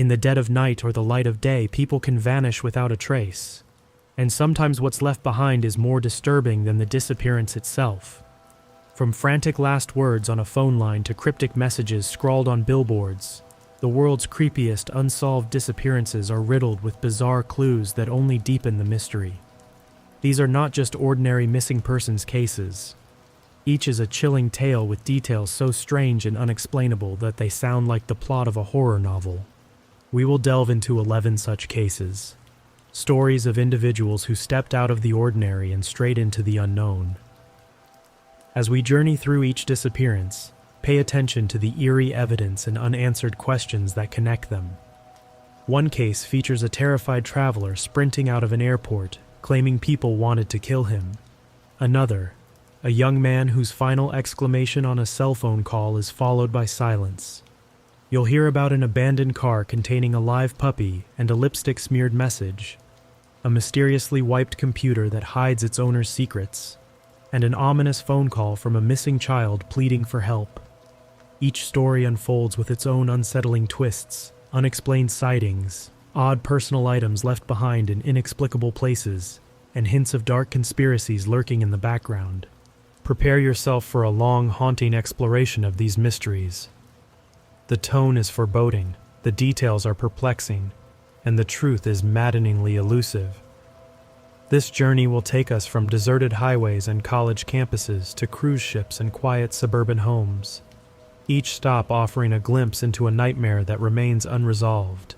In the dead of night or the light of day, people can vanish without a trace. And sometimes what's left behind is more disturbing than the disappearance itself. From frantic last words on a phone line to cryptic messages scrawled on billboards, the world's creepiest unsolved disappearances are riddled with bizarre clues that only deepen the mystery. These are not just ordinary missing persons cases. Each is a chilling tale with details so strange and unexplainable that they sound like the plot of a horror novel. We will delve into 11 such cases. Stories of individuals who stepped out of the ordinary and straight into the unknown. As we journey through each disappearance, pay attention to the eerie evidence and unanswered questions that connect them. One case features a terrified traveler sprinting out of an airport, claiming people wanted to kill him. Another, a young man whose final exclamation on a cell phone call is followed by silence. You'll hear about an abandoned car containing a live puppy and a lipstick-smeared message, a mysteriously wiped computer that hides its owner's secrets, and an ominous phone call from a missing child pleading for help. Each story unfolds with its own unsettling twists, unexplained sightings, odd personal items left behind in inexplicable places, and hints of dark conspiracies lurking in the background. Prepare yourself for a long, haunting exploration of these mysteries. The tone is foreboding, the details are perplexing, and the truth is maddeningly elusive. This journey will take us from deserted highways and college campuses to cruise ships and quiet suburban homes, each stop offering a glimpse into a nightmare that remains unresolved.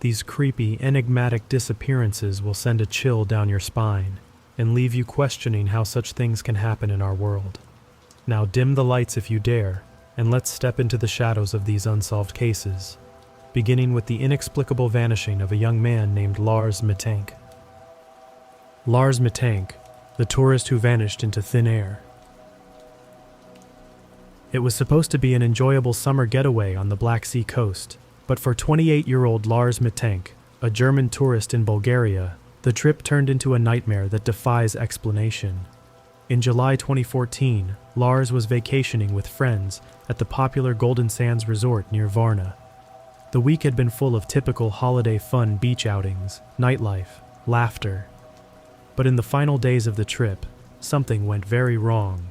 These creepy, enigmatic disappearances will send a chill down your spine and leave you questioning how such things can happen in our world. Now dim the lights if you dare, and let's step into the shadows of these unsolved cases, beginning with the inexplicable vanishing of a young man named Lars Mittank. Lars Mittank, the tourist who vanished into thin air. It was supposed to be an enjoyable summer getaway on the Black Sea coast, but for 28-year-old Lars Mittank, a German tourist in Bulgaria, the trip turned into a nightmare that defies explanation. In July 2014, Lars was vacationing with friends at the popular Golden Sands resort near Varna. The week had been full of typical holiday fun beach outings, nightlife, laughter. But in the final days of the trip, something went very wrong.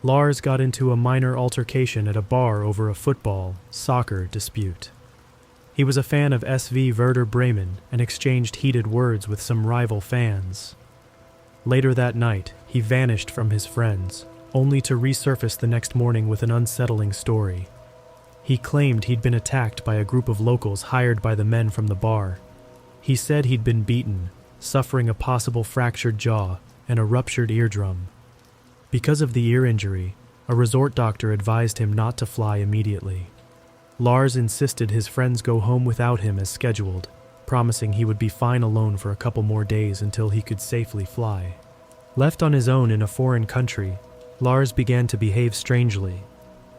Lars got into a minor altercation at a bar over a football-soccer dispute. He was a fan of SV Werder Bremen and exchanged heated words with some rival fans. Later that night, he vanished from his friends, only to resurface the next morning with an unsettling story. He claimed he'd been attacked by a group of locals hired by the men from the bar. He said he'd been beaten, suffering a possible fractured jaw and a ruptured eardrum. Because of the ear injury, a resort doctor advised him not to fly immediately. Lars insisted his friends go home without him as scheduled, promising he would be fine alone for a couple more days until he could safely fly. Left on his own in a foreign country, Lars began to behave strangely.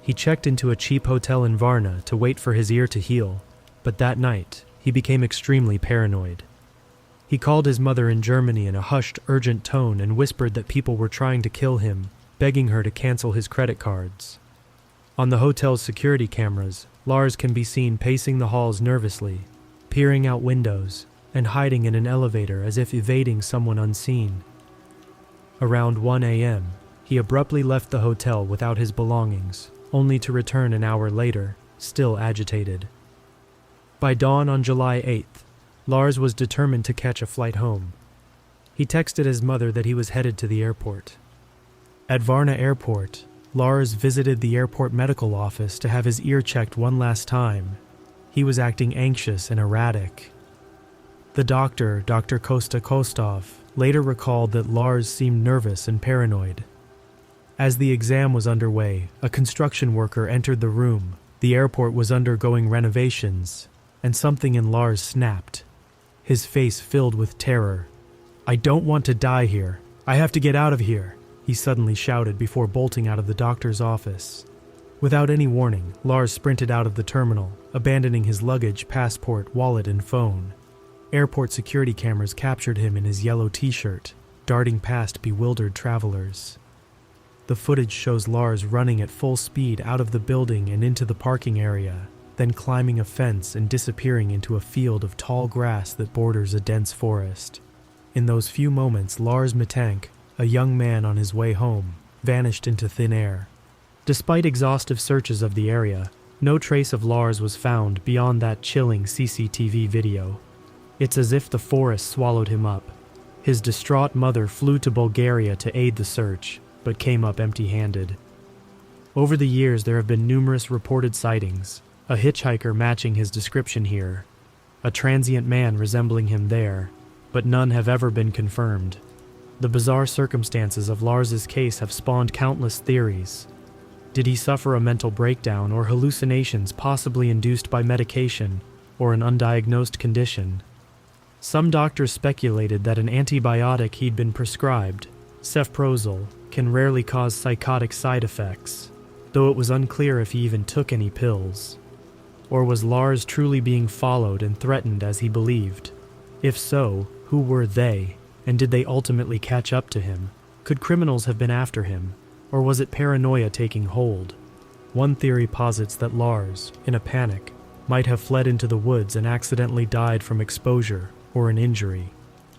He checked into a cheap hotel in Varna to wait for his ear to heal, but that night, he became extremely paranoid. He called his mother in Germany in a hushed, urgent tone and whispered that people were trying to kill him, begging her to cancel his credit cards. On the hotel's security cameras, Lars can be seen pacing the halls nervously, peering out windows, and hiding in an elevator as if evading someone unseen. Around 1 a.m., he abruptly left the hotel without his belongings, only to return an hour later, still agitated. By dawn on July 8th, Lars was determined to catch a flight home. He texted his mother that he was headed to the airport. At Varna Airport, Lars visited the airport medical office to have his ear checked one last time. He was acting anxious and erratic. The doctor, Dr. Kosta Kostov, later recalled that Lars seemed nervous and paranoid. As the exam was underway, a construction worker entered the room. The airport was undergoing renovations, and something in Lars snapped. His face filled with terror. "I don't want to die here. I have to get out of here," he suddenly shouted before bolting out of the doctor's office. Without any warning, Lars sprinted out of the terminal, abandoning his luggage, passport, wallet, and phone. Airport security cameras captured him in his yellow t-shirt, darting past bewildered travelers. The footage shows Lars running at full speed out of the building and into the parking area, then climbing a fence and disappearing into a field of tall grass that borders a dense forest. In those few moments, Lars Mittank, a young man on his way home, vanished into thin air. Despite exhaustive searches of the area, no trace of Lars was found beyond that chilling CCTV video. It's as if the forest swallowed him up. His distraught mother flew to Bulgaria to aid the search, but came up empty-handed. Over the years, there have been numerous reported sightings, a hitchhiker matching his description here, a transient man resembling him there, but none have ever been confirmed. The bizarre circumstances of Lars's case have spawned countless theories. Did he suffer a mental breakdown or hallucinations possibly induced by medication or an undiagnosed condition? Some doctors speculated that an antibiotic he'd been prescribed, cefprozil, can rarely cause psychotic side effects, though it was unclear if he even took any pills. Or was Lars truly being followed and threatened as he believed? If so, who were they, and did they ultimately catch up to him? Could criminals have been after him, or was it paranoia taking hold? One theory posits that Lars, in a panic, might have fled into the woods and accidentally died from exposure or an injury,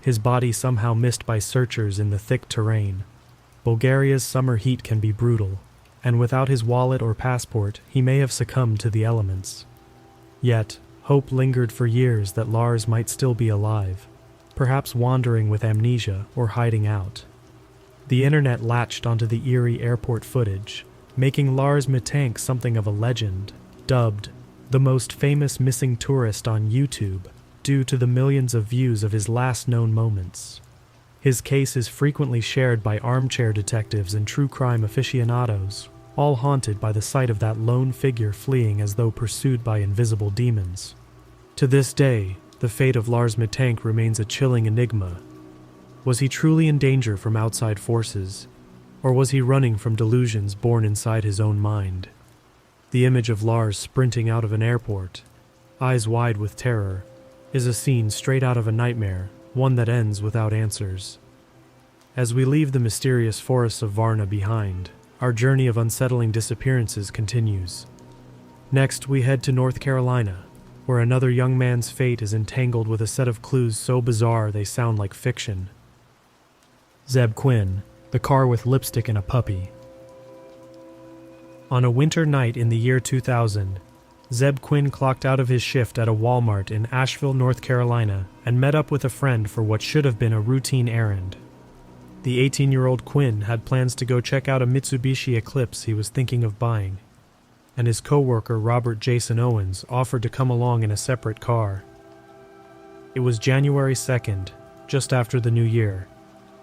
his body somehow missed by searchers in the thick terrain. Bulgaria's summer heat can be brutal, and without his wallet or passport, he may have succumbed to the elements. Yet, hope lingered for years that Lars might still be alive, perhaps wandering with amnesia or hiding out. The internet latched onto the eerie airport footage, making Lars Mittank something of a legend, dubbed the most famous missing tourist on YouTube due to the millions of views of his last known moments. His case is frequently shared by armchair detectives and true crime aficionados, all haunted by the sight of that lone figure fleeing as though pursued by invisible demons. To this day, the fate of Lars Mittank remains a chilling enigma. Was he truly in danger from outside forces, or was he running from delusions born inside his own mind? The image of Lars sprinting out of an airport, eyes wide with terror, is a scene straight out of a nightmare, one that ends without answers. As we leave the mysterious forests of Varna behind, our journey of unsettling disappearances continues. Next, we head to North Carolina, where another young man's fate is entangled with a set of clues so bizarre they sound like fiction. Zebb Quinn, the car with lipstick and a puppy. On a winter night in the year 2000, Zebb Quinn clocked out of his shift at a Walmart in Asheville, North Carolina, and met up with a friend for what should have been a routine errand. The 18-year-old Quinn had plans to go check out a Mitsubishi Eclipse he was thinking of buying, and his co-worker Robert Jason Owens offered to come along in a separate car. It was January 2nd, just after the new year.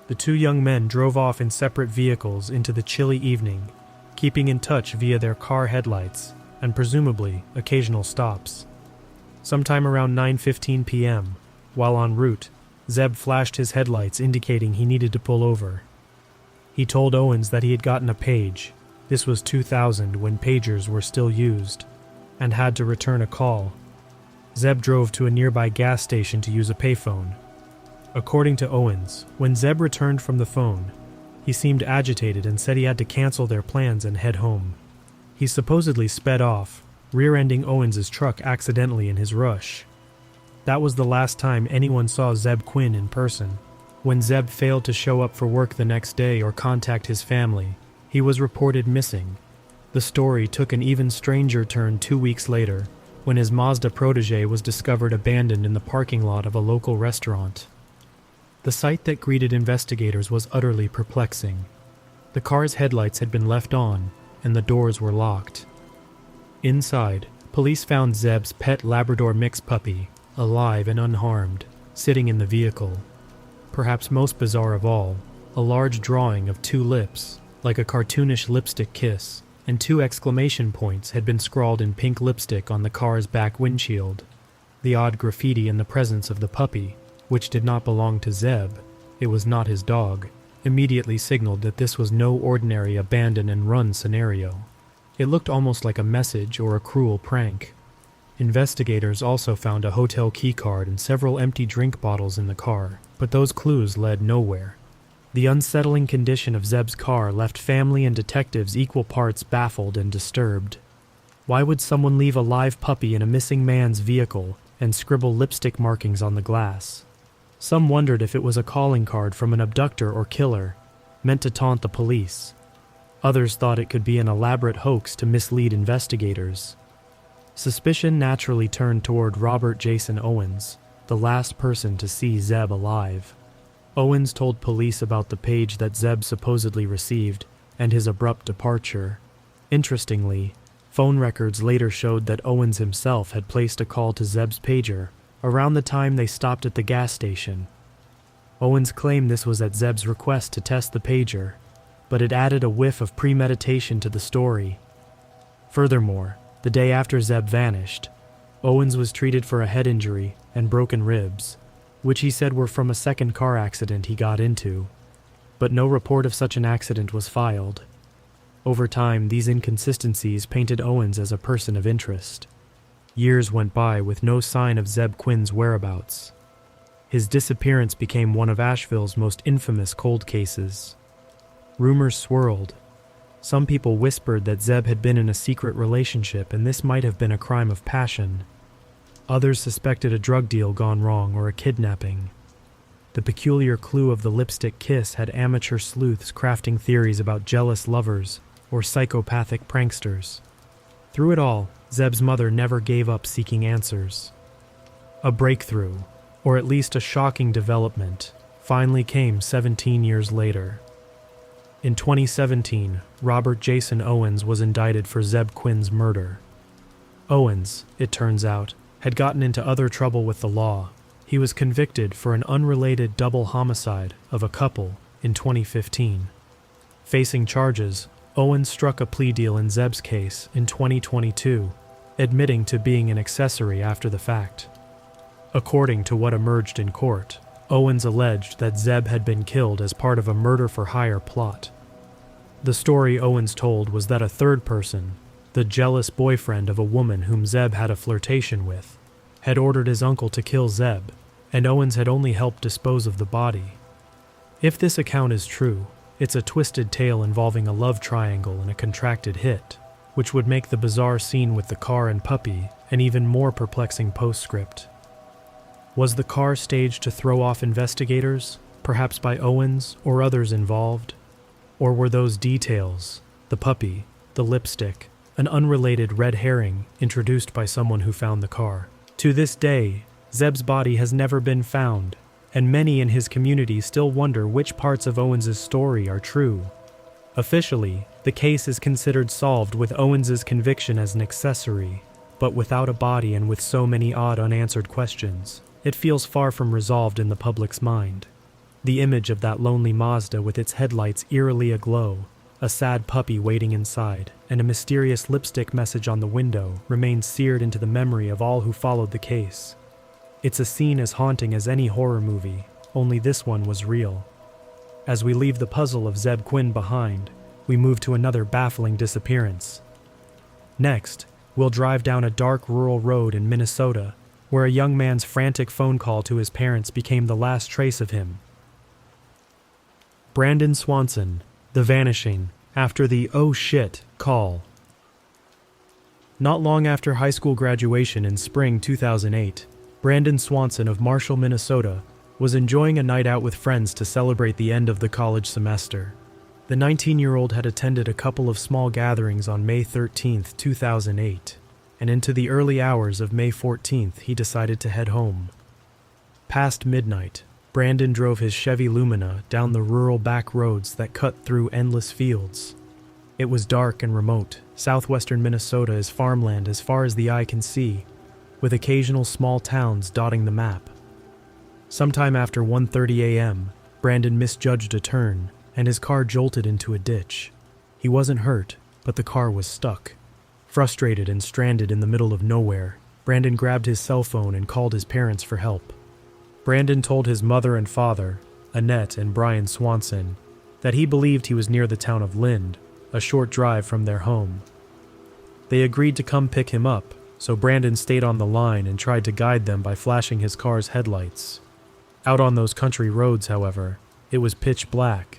The two young men drove off in separate vehicles into the chilly evening, keeping in touch via their car headlights and presumably occasional stops. Sometime around 9:15 p.m., while en route, Zebb flashed his headlights indicating he needed to pull over. He told Owens that he had gotten a page, this was 2000 when pagers were still used, and had to return a call. Zebb drove to a nearby gas station to use a payphone. According to Owens, when Zebb returned from the phone, he seemed agitated and said he had to cancel their plans and head home. He supposedly sped off, rear-ending Owens' truck accidentally in his rush. That was the last time anyone saw Zebb Quinn in person. When Zebb failed to show up for work the next day or contact his family, he was reported missing. The story took an even stranger turn 2 weeks later, when his Mazda protege was discovered abandoned in the parking lot of a local restaurant. The sight that greeted investigators was utterly perplexing. The car's headlights had been left on, and the doors were locked. Inside, police found Zebb's pet Labrador mix puppy, alive and unharmed, sitting in the vehicle. Perhaps most bizarre of all, a large drawing of two lips, like a cartoonish lipstick kiss, and 2 exclamation points had been scrawled in pink lipstick on the car's back windshield. The odd graffiti in the presence of the puppy, which did not belong to Zebb, it was not his dog, immediately signaled that this was no ordinary abandon and run scenario. It looked almost like a message or a cruel prank. Investigators also found a hotel keycard and several empty drink bottles in the car, but those clues led nowhere. The unsettling condition of Zebb's car left family and detectives equal parts baffled and disturbed. Why would someone leave a live puppy in a missing man's vehicle and scribble lipstick markings on the glass? Some wondered if it was a calling card from an abductor or killer, meant to taunt the police. Others thought it could be an elaborate hoax to mislead investigators. Suspicion naturally turned toward Robert Jason Owens, the last person to see Zebb alive. Owens told police about the page that Zebb supposedly received and his abrupt departure. Interestingly, phone records later showed that Owens himself had placed a call to Zebb's pager around the time they stopped at the gas station. Owens claimed this was at Zebb's request to test the pager, but it added a whiff of premeditation to the story. Furthermore, the day after Zebb vanished, Owens was treated for a head injury and broken ribs, which he said were from a second car accident he got into, but no report of such an accident was filed. Over time, these inconsistencies painted Owens as a person of interest. Years went by with no sign of Zebb Quinn's whereabouts. His disappearance became one of Asheville's most infamous cold cases. Rumors swirled. Some people whispered that Zebb had been in a secret relationship and this might have been a crime of passion. Others suspected a drug deal gone wrong or a kidnapping. The peculiar clue of the lipstick kiss had amateur sleuths crafting theories about jealous lovers or psychopathic pranksters. Through it all, Zebb's mother never gave up seeking answers. A breakthrough, or at least a shocking development, finally came 17 years later. In 2017, Robert Jason Owens was indicted for Zebb Quinn's murder. Owens, it turns out, had gotten into other trouble with the law. He was convicted for an unrelated double homicide of a couple in 2015. Facing charges, Owens struck a plea deal in Zebb's case in 2022, admitting to being an accessory after the fact. According to what emerged in court, Owens alleged that Zebb had been killed as part of a murder-for-hire plot. The story Owens told was that a third person, the jealous boyfriend of a woman whom Zebb had a flirtation with, had ordered his uncle to kill Zebb, and Owens had only helped dispose of the body. If this account is true, it's a twisted tale involving a love triangle and a contracted hit, which would make the bizarre scene with the car and puppy an even more perplexing postscript. Was the car staged to throw off investigators, perhaps by Owens or others involved? Or were those details, the puppy, the lipstick, an unrelated red herring introduced by someone who found the car? To this day, Zebb's body has never been found, and many in his community still wonder which parts of Owens's story are true. Officially, the case is considered solved with Owens's conviction as an accessory, but without a body and with so many odd unanswered questions, it feels far from resolved in the public's mind. The image of that lonely Mazda with its headlights eerily aglow, a sad puppy waiting inside, and a mysterious lipstick message on the window remains seared into the memory of all who followed the case. It's a scene as haunting as any horror movie, only this one was real. As we leave the puzzle of Zebb Quinn behind, we move to another baffling disappearance. Next, we'll drive down a dark rural road in Minnesota, where a young man's frantic phone call to his parents became the last trace of him. Brandon Swanson, the vanishing, after the "oh shit" call. Not long after high school graduation in spring 2008, Brandon Swanson of Marshall, Minnesota, was enjoying a night out with friends to celebrate the end of the college semester. The 19-year-old had attended a couple of small gatherings on May 13, 2008, and into the early hours of May 14th he decided to head home. Past midnight, Brandon drove his Chevy Lumina down the rural back roads that cut through endless fields. It was dark and remote. Southwestern Minnesota is farmland as far as the eye can see, with occasional small towns dotting the map. Sometime after 1:30 a.m., Brandon misjudged a turn, and his car jolted into a ditch. He wasn't hurt, but the car was stuck. Frustrated and stranded in the middle of nowhere, Brandon grabbed his cell phone and called his parents for help. Brandon told his mother and father, Annette and Brian Swanson, that he believed he was near the town of Lynn, a short drive from their home. They agreed to come pick him up, so Brandon stayed on the line and tried to guide them by flashing his car's headlights. Out on those country roads, however, it was pitch black.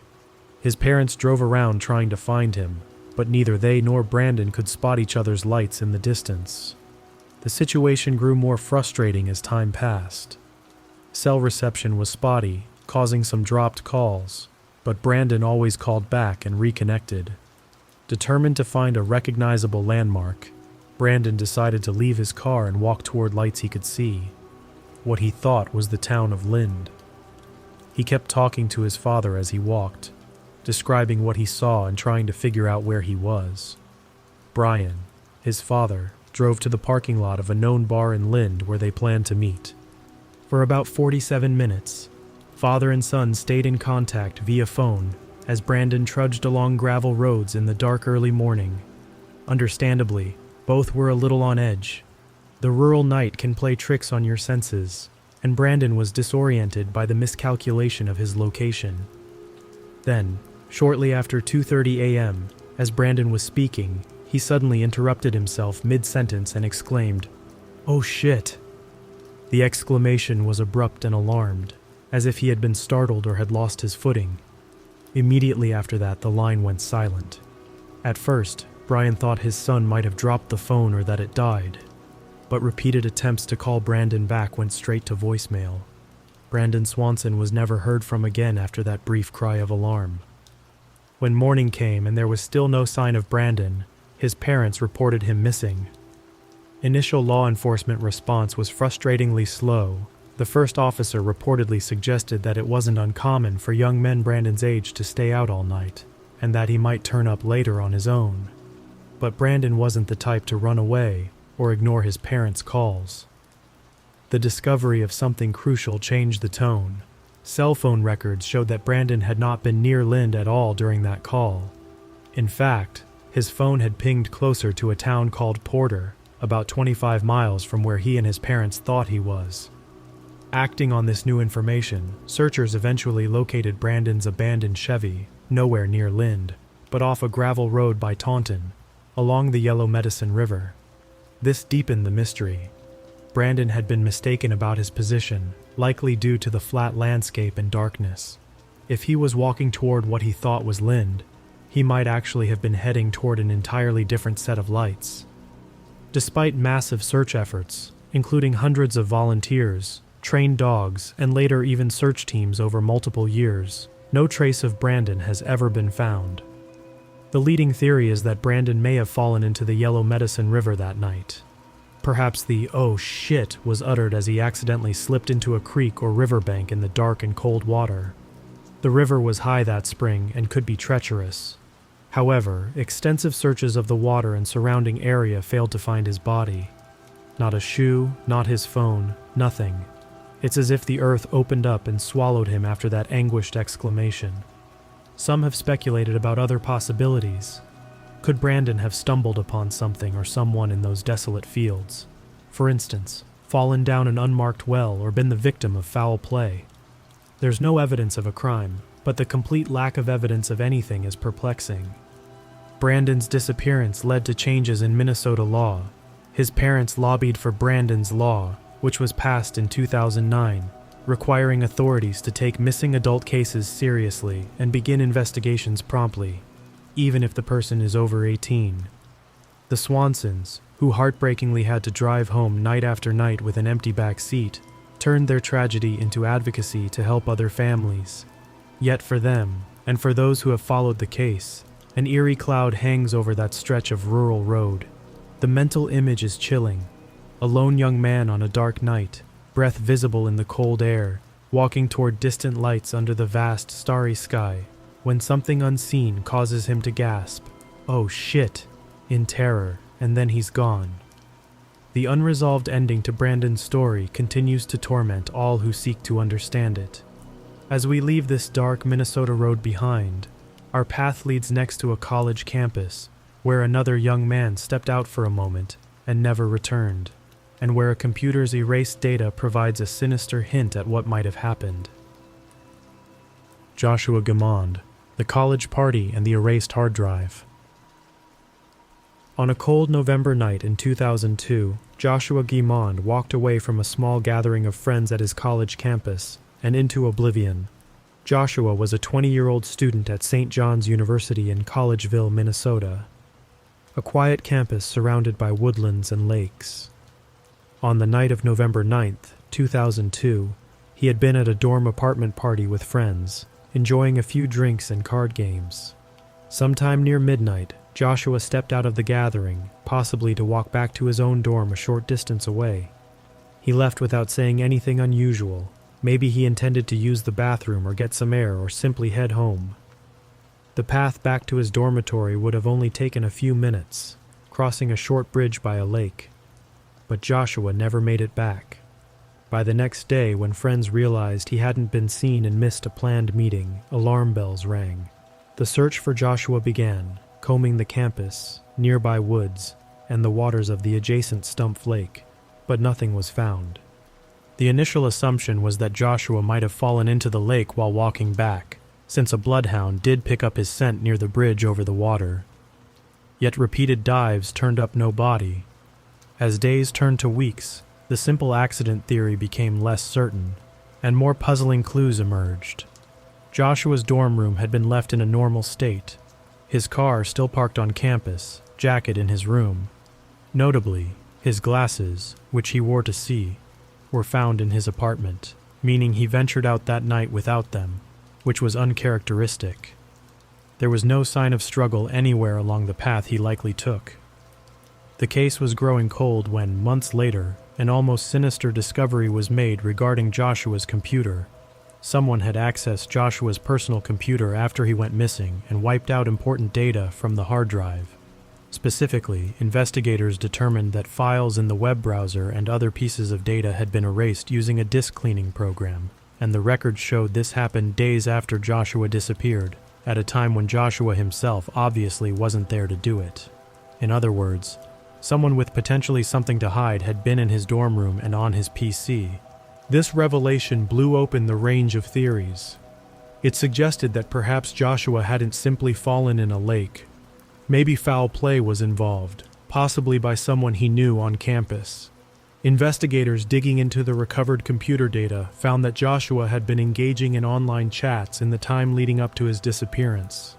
His parents drove around trying to find him, but neither they nor Brandon could spot each other's lights in the distance. The situation grew more frustrating as time passed. Cell reception was spotty, causing some dropped calls, but Brandon always called back and reconnected. Determined to find a recognizable landmark, Brandon decided to leave his car and walk toward lights he could see, what he thought was the town of Lynn. He kept talking to his father as he walked, describing what he saw and trying to figure out where he was. Brian, his father, drove to the parking lot of a known bar in Lynn where they planned to meet. For about 47 minutes, father and son stayed in contact via phone as Brandon trudged along gravel roads in the dark early morning. Understandably, both were a little on edge. The rural night can play tricks on your senses, and Brandon was disoriented by the miscalculation of his location. Then, shortly after 2:30 a.m., as Brandon was speaking, he suddenly interrupted himself mid-sentence and exclaimed, "Oh shit!" The exclamation was abrupt and alarmed, as if he had been startled or had lost his footing. Immediately after that, the line went silent. At first, Brian thought his son might have dropped the phone or that it died, but repeated attempts to call Brandon back went straight to voicemail. Brandon Swanson was never heard from again after that brief cry of alarm. When morning came and there was still no sign of Brandon, his parents reported him missing. Initial law enforcement response was frustratingly slow. The first officer reportedly suggested that it wasn't uncommon for young men Brandon's age to stay out all night, and that he might turn up later on his own. But Brandon wasn't the type to run away or ignore his parents' calls. The discovery of something crucial changed the tone. Cell phone records showed that Brandon had not been near Lynn at all during that call. In fact, his phone had pinged closer to a town called Porter, about 25 miles from where he and his parents thought he was. Acting on this new information, searchers eventually located Brandon's abandoned Chevy, nowhere near Lynn, but off a gravel road by Taunton, along the Yellow Medicine River. This deepened the mystery. Brandon had been mistaken about his position, likely due to the flat landscape and darkness. If he was walking toward what he thought was Lynn, he might actually have been heading toward an entirely different set of lights. Despite massive search efforts, including hundreds of volunteers, trained dogs, and later even search teams over multiple years, no trace of Brandon has ever been found. The leading theory is that Brandon may have fallen into the Yellow Medicine River that night. Perhaps the "oh shit" was uttered as he accidentally slipped into a creek or riverbank in the dark and cold water. The river was high that spring and could be treacherous. However, extensive searches of the water and surrounding area failed to find his body. Not a shoe, not his phone, nothing. It's as if the earth opened up and swallowed him after that anguished exclamation. Some have speculated about other possibilities. Could Brandon have stumbled upon something or someone in those desolate fields? For instance, fallen down an unmarked well or been the victim of foul play? There's no evidence of a crime, but the complete lack of evidence of anything is perplexing. Brandon's disappearance led to changes in Minnesota law. His parents lobbied for Brandon's Law, which was passed in 2009, requiring authorities to take missing adult cases seriously and begin investigations promptly, even if the person is over 18. The Swansons, who heartbreakingly had to drive home night after night with an empty back seat, turned their tragedy into advocacy to help other families. Yet for them, and for those who have followed the case, an eerie cloud hangs over that stretch of rural road. The mental image is chilling. A lone young man on a dark night, breath visible in the cold air, walking toward distant lights under the vast, starry sky, when something unseen causes him to gasp, "Oh shit," in terror, and then he's gone. The unresolved ending to Brandon's story continues to torment all who seek to understand it. As we leave this dark Minnesota road behind, our path leads next to a college campus, where another young man stepped out for a moment and never returned, and where a computer's erased data provides a sinister hint at what might have happened. Joshua Guimond, the college party and the erased hard drive. On a cold November night in 2002, Joshua Guimond walked away from a small gathering of friends at his college campus and into oblivion. Joshua was a 20-year-old student at St. John's University in Collegeville, Minnesota, a quiet campus surrounded by woodlands and lakes. On the night of November 9th, 2002, he had been at a dorm apartment party with friends, enjoying a few drinks and card games. Sometime near midnight, Joshua stepped out of the gathering, possibly to walk back to his own dorm a short distance away. He left without saying anything unusual. Maybe he intended to use the bathroom or get some air or simply head home. The path back to his dormitory would have only taken a few minutes, crossing a short bridge by a lake. But Joshua never made it back. By the next day, when friends realized he hadn't been seen and missed a planned meeting, alarm bells rang. The search for Joshua began, combing the campus, nearby woods, and the waters of the adjacent Stumpf Lake, but nothing was found. The initial assumption was that Joshua might have fallen into the lake while walking back, since a bloodhound did pick up his scent near the bridge over the water. Yet repeated dives turned up no body. As days turned to weeks, the simple accident theory became less certain, and more puzzling clues emerged. Joshua's dorm room had been left in a normal state, his car still parked on campus, jacket in his room. Notably, his glasses, which he wore to see, were found in his apartment, meaning he ventured out that night without them, which was uncharacteristic. There was no sign of struggle anywhere along the path he likely took. The case was growing cold when, months later, an almost sinister discovery was made regarding Joshua's computer. Someone had accessed Joshua's personal computer after he went missing and wiped out important data from the hard drive. Specifically, investigators determined that files in the web browser and other pieces of data had been erased using a disk cleaning program, and the records showed this happened days after Joshua disappeared, at a time when Joshua himself obviously wasn't there to do it. In other words, someone with potentially something to hide had been in his dorm room and on his PC. This revelation blew open the range of theories. It suggested that perhaps Joshua hadn't simply fallen in a lake. Maybe foul play was involved, possibly by someone he knew on campus. Investigators digging into the recovered computer data found that Joshua had been engaging in online chats in the time leading up to his disappearance.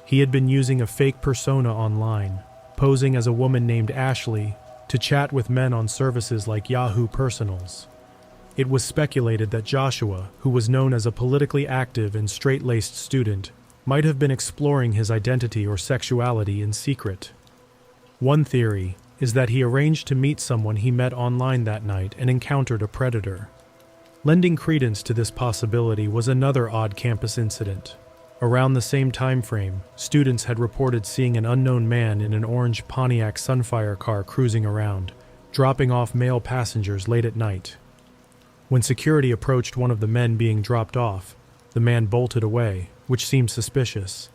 He had been using a fake persona online, posing as a woman named Ashley, to chat with men on services like Yahoo Personals. It was speculated that Joshua, who was known as a politically active and straight-laced student, might have been exploring his identity or sexuality in secret. One theory is that he arranged to meet someone he met online that night and encountered a predator. Lending credence to this possibility was another odd campus incident. Around the same time frame, students had reported seeing an unknown man in an orange Pontiac Sunfire car cruising around, dropping off male passengers late at night. When security approached one of the men being dropped off, the man bolted away, which seemed suspicious.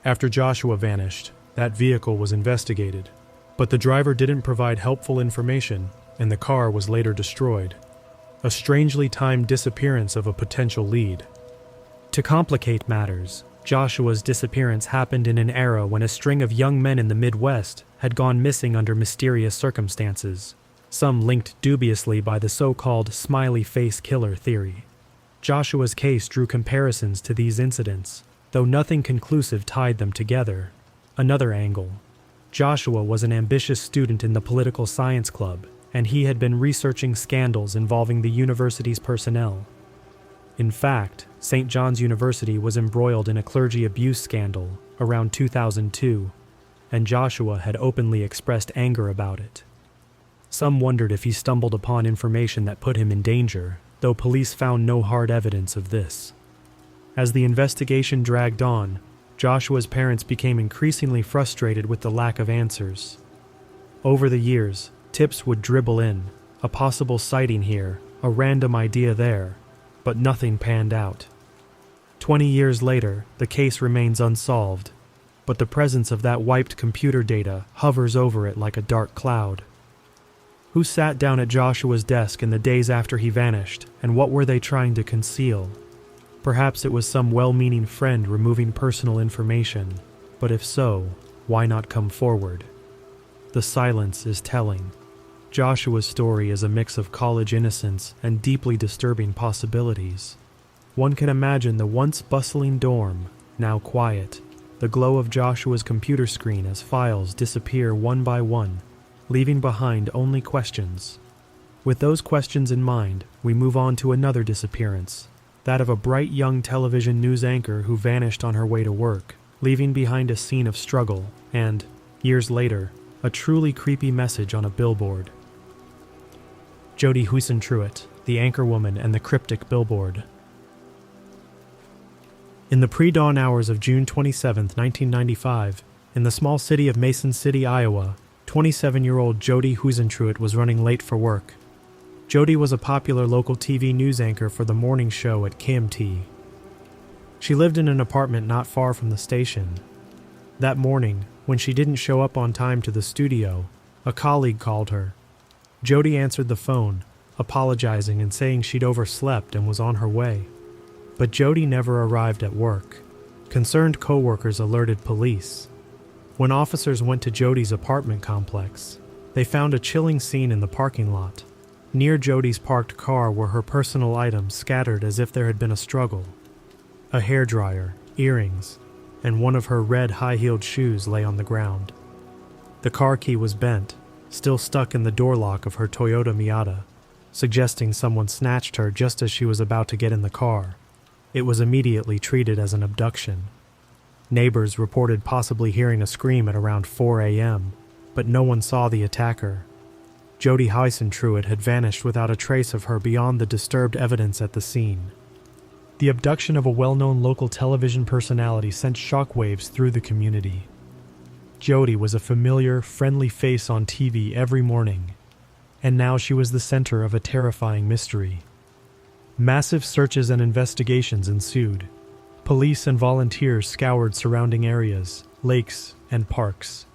After Joshua vanished, that vehicle was investigated, but the driver didn't provide helpful information, and the car was later destroyed. A strangely timed disappearance of a potential lead. To complicate matters, Joshua's disappearance happened in an era when a string of young men in the Midwest had gone missing under mysterious circumstances, some linked dubiously by the so-called smiley face killer theory. Joshua's case drew comparisons to these incidents, though nothing conclusive tied them together. Another angle. Joshua was an ambitious student in the political science club, and he had been researching scandals involving the university's personnel. In fact, St. John's University was embroiled in a clergy abuse scandal around 2002, and Joshua had openly expressed anger about it. Some wondered if he stumbled upon information that put him in danger, though police found no hard evidence of this. As the investigation dragged on, Joshua's parents became increasingly frustrated with the lack of answers. Over the years, tips would dribble in, a possible sighting here, a random idea there, but nothing panned out. 20 years later, the case remains unsolved, but the presence of that wiped computer data hovers over it like a dark cloud. Who sat down at Joshua's desk in the days after he vanished, and what were they trying to conceal? Perhaps it was some well-meaning friend removing personal information, but if so, why not come forward? The silence is telling. Joshua's story is a mix of college innocence and deeply disturbing possibilities. One can imagine the once bustling dorm, now quiet, the glow of Joshua's computer screen as files disappear one by one, leaving behind only questions. With those questions in mind, we move on to another disappearance, that of a bright young television news anchor who vanished on her way to work, leaving behind a scene of struggle and, years later, a truly creepy message on a billboard. Jodi Huisentruit, the anchorwoman and the cryptic billboard. In the pre-dawn hours of June 27, 1995, in the small city of Mason City, Iowa, 27-year-old Jodi Huisentruit was running late for work. Jodi was a popular local TV news anchor for the morning show at KMT. She lived in an apartment not far from the station. That morning, when she didn't show up on time to the studio, a colleague called her. Jodi answered the phone, apologizing and saying she'd overslept and was on her way. But Jodi never arrived at work. Concerned coworkers alerted police. When officers went to Jodi's apartment complex, they found a chilling scene in the parking lot. Near Jodi's parked car were her personal items scattered as if there had been a struggle. A hairdryer, earrings, and one of her red high-heeled shoes lay on the ground. The car key was bent, still stuck in the door lock of her Toyota Miata, suggesting someone snatched her just as she was about to get in the car. It was immediately treated as an abduction. Neighbors reported possibly hearing a scream at around 4 a.m., but no one saw the attacker. Jodi Huisentruit had vanished without a trace of her beyond the disturbed evidence at the scene. The abduction of a well-known local television personality sent shockwaves through the community. Jodi was a familiar, friendly face on TV every morning, and now she was the center of a terrifying mystery. Massive searches and investigations ensued. Police and volunteers scoured surrounding areas, lakes, and parks.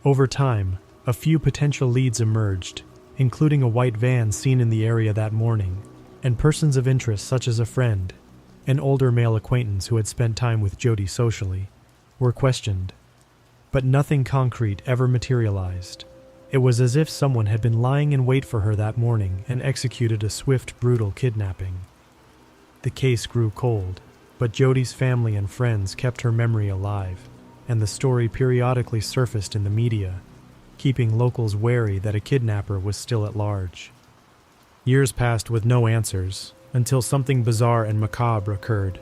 Over time, a few potential leads emerged, including a white van seen in the area that morning, and persons of interest such as a friend, an older male acquaintance who had spent time with Jodi socially, were questioned. But nothing concrete ever materialized. It was as if someone had been lying in wait for her that morning and executed a swift, brutal kidnapping. The case grew cold, but Jodi's family and friends kept her memory alive, and the story periodically surfaced in the media, keeping locals wary that a kidnapper was still at large. Years passed with no answers, until something bizarre and macabre occurred.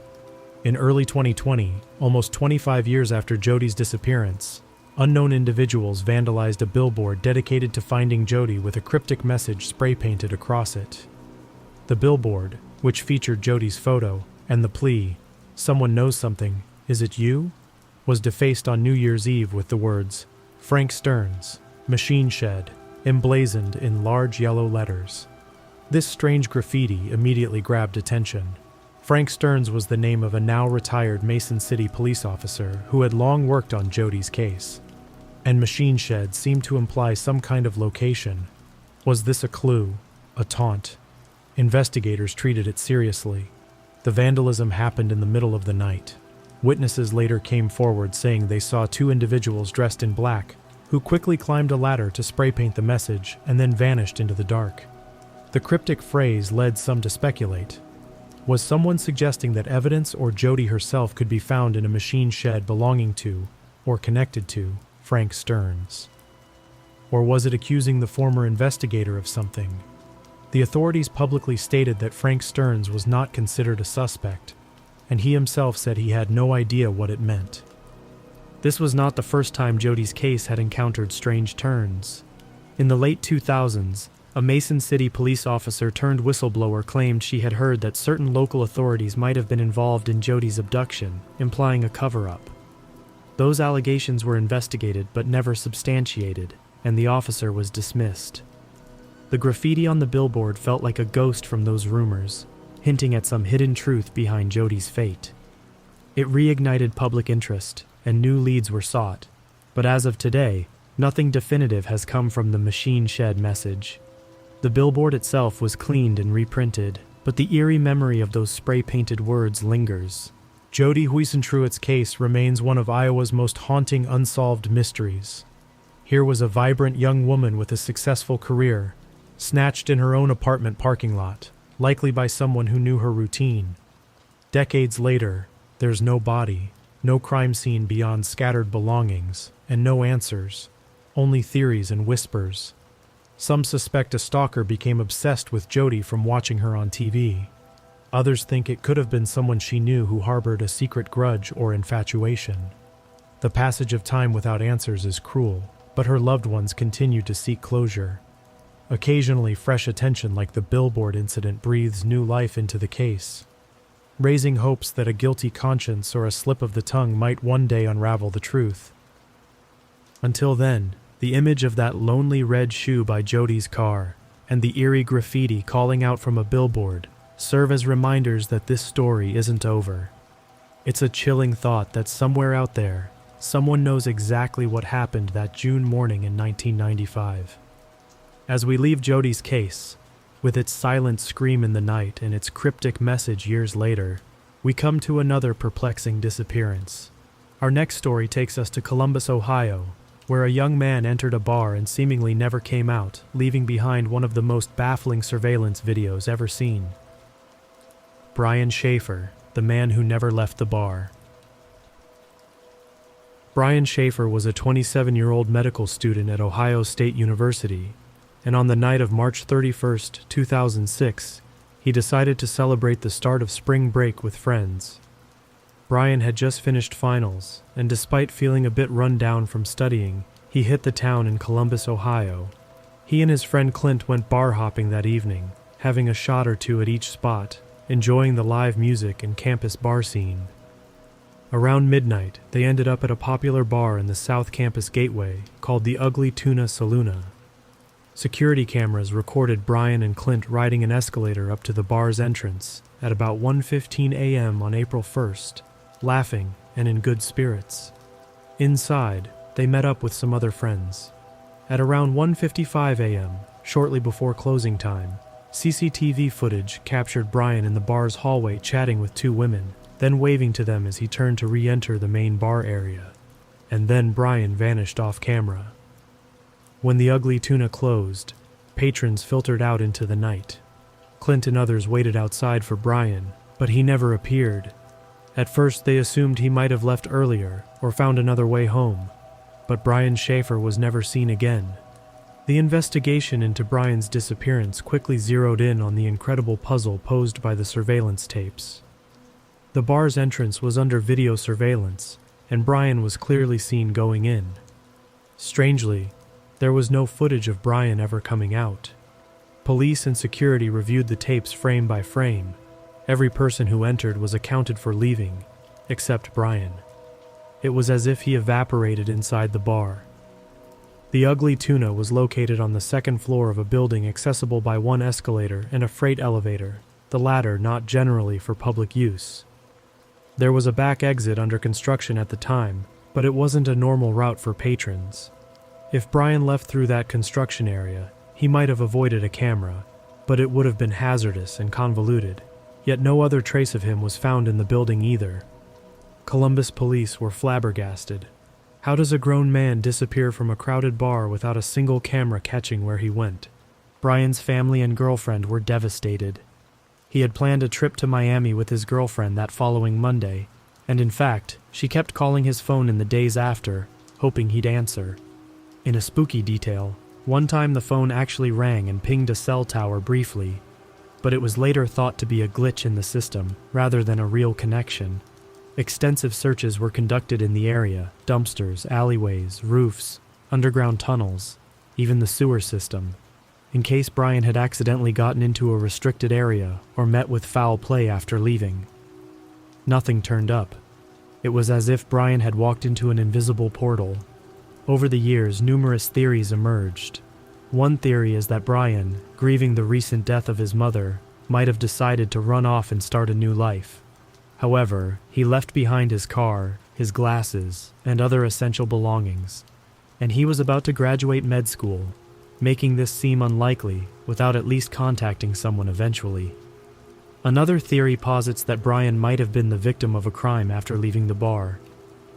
In early 2020, almost 25 years after Jodi's disappearance, unknown individuals vandalized a billboard dedicated to finding Jodi with a cryptic message spray-painted across it. The billboard, which featured Jodi's photo, and the plea, "Someone knows something, is it you?" was defaced on New Year's Eve with the words, "Frank Stearns, Machine Shed," emblazoned in large yellow letters. This strange graffiti immediately grabbed attention. Frank Stearns was the name of a now-retired Mason City police officer who had long worked on Jodi's case. And Machine Shed seemed to imply some kind of location. Was this a clue? A taunt? Investigators treated it seriously. The vandalism happened in the middle of the night. Witnesses later came forward saying they saw two individuals dressed in black who quickly climbed a ladder to spray paint the message and then vanished into the dark. The cryptic phrase led some to speculate. Was someone suggesting that evidence or Jodi herself could be found in a machine shed belonging to, or connected to, Frank Stearns? Or was it accusing the former investigator of something? The authorities publicly stated that Frank Stearns was not considered a suspect, and he himself said he had no idea what it meant. This was not the first time Jodi's case had encountered strange turns. In the late 2000s, a Mason City police officer turned whistleblower claimed she had heard that certain local authorities might have been involved in Jodi's abduction, implying a cover-up. Those allegations were investigated but never substantiated, and the officer was dismissed. The graffiti on the billboard felt like a ghost from those rumors, hinting at some hidden truth behind Jodi's fate. It reignited public interest, and new leads were sought, but as of today, nothing definitive has come from the machine shed message. The billboard itself was cleaned and reprinted, but the eerie memory of those spray-painted words lingers. Jodi Huisentruit's case remains one of Iowa's most haunting unsolved mysteries. Here was a vibrant young woman with a successful career, snatched in her own apartment parking lot, likely by someone who knew her routine. Decades later, there's no body, no crime scene beyond scattered belongings, and no answers, only theories and whispers. Some suspect a stalker became obsessed with Jodi from watching her on TV. Others think it could have been someone she knew who harbored a secret grudge or infatuation. The passage of time without answers is cruel, but her loved ones continue to seek closure. Occasionally, fresh attention like the billboard incident breathes new life into the case, raising hopes that a guilty conscience or a slip of the tongue might one day unravel the truth. Until then, the image of that lonely red shoe by Jodi's car and the eerie graffiti calling out from a billboard serve as reminders that this story isn't over. It's a chilling thought that somewhere out there, someone knows exactly what happened that June morning in 1995. As we leave Jodi's case, with its silent scream in the night and its cryptic message years later, we come to another perplexing disappearance. Our next story takes us to Columbus, Ohio, where a young man entered a bar and seemingly never came out, leaving behind one of the most baffling surveillance videos ever seen. Brian Shaffer, the man who never left the bar. Brian Shaffer was a 27-year-old medical student at Ohio State University, and on the night of March 31, 2006, he decided to celebrate the start of spring break with friends. Brian had just finished finals, and despite feeling a bit run down from studying, he hit the town in Columbus, Ohio. He and his friend Clint went bar hopping that evening, having a shot or two at each spot, enjoying the live music and campus bar scene. Around midnight, they ended up at a popular bar in the South Campus Gateway called the Ugly Tuna Saloona. Security cameras recorded Brian and Clint riding an escalator up to the bar's entrance at about 1:15 a.m. on April 1st, laughing and in good spirits. Inside, they met up with some other friends. At around 1:55 a.m., shortly before closing time, CCTV footage captured Brian in the bar's hallway chatting with two women, then waving to them as he turned to re-enter the main bar area. And then Brian vanished off camera. When the Ugly Tuna closed, patrons filtered out into the night. Clint and others waited outside for Brian, but he never appeared. At first they assumed he might have left earlier or found another way home, but Brian Shaffer was never seen again. The investigation into Brian's disappearance quickly zeroed in on the incredible puzzle posed by the surveillance tapes. The bar's entrance was under video surveillance, and Brian was clearly seen going in. Strangely, there was no footage of Brian ever coming out. Police and security reviewed the tapes frame by frame. Every person who entered was accounted for leaving, except Brian. It was as if he evaporated inside the bar. The Ugly Tuna was located on the second floor of a building accessible by one escalator and a freight elevator, the latter not generally for public use. There was a back exit under construction at the time, but it wasn't a normal route for patrons. If Brian left through that construction area, he might have avoided a camera, but it would have been hazardous and convoluted, yet no other trace of him was found in the building either. Columbus police were flabbergasted. How does a grown man disappear from a crowded bar without a single camera catching where he went? Brian's family and girlfriend were devastated. He had planned a trip to Miami with his girlfriend that following Monday, and in fact, she kept calling his phone in the days after, hoping he'd answer. In a spooky detail, one time the phone actually rang and pinged a cell tower briefly, but it was later thought to be a glitch in the system rather than a real connection. Extensive searches were conducted in the area: dumpsters, alleyways, roofs, underground tunnels, even the sewer system, in case Brian had accidentally gotten into a restricted area or met with foul play after leaving. Nothing turned up. It was as if Brian had walked into an invisible portal. Over the years, numerous theories emerged. One theory is that Brian, grieving the recent death of his mother, might have decided to run off and start a new life. However, he left behind his car, his glasses, and other essential belongings, and he was about to graduate med school, making this seem unlikely without at least contacting someone eventually. Another theory posits that Brian might have been the victim of a crime after leaving the bar,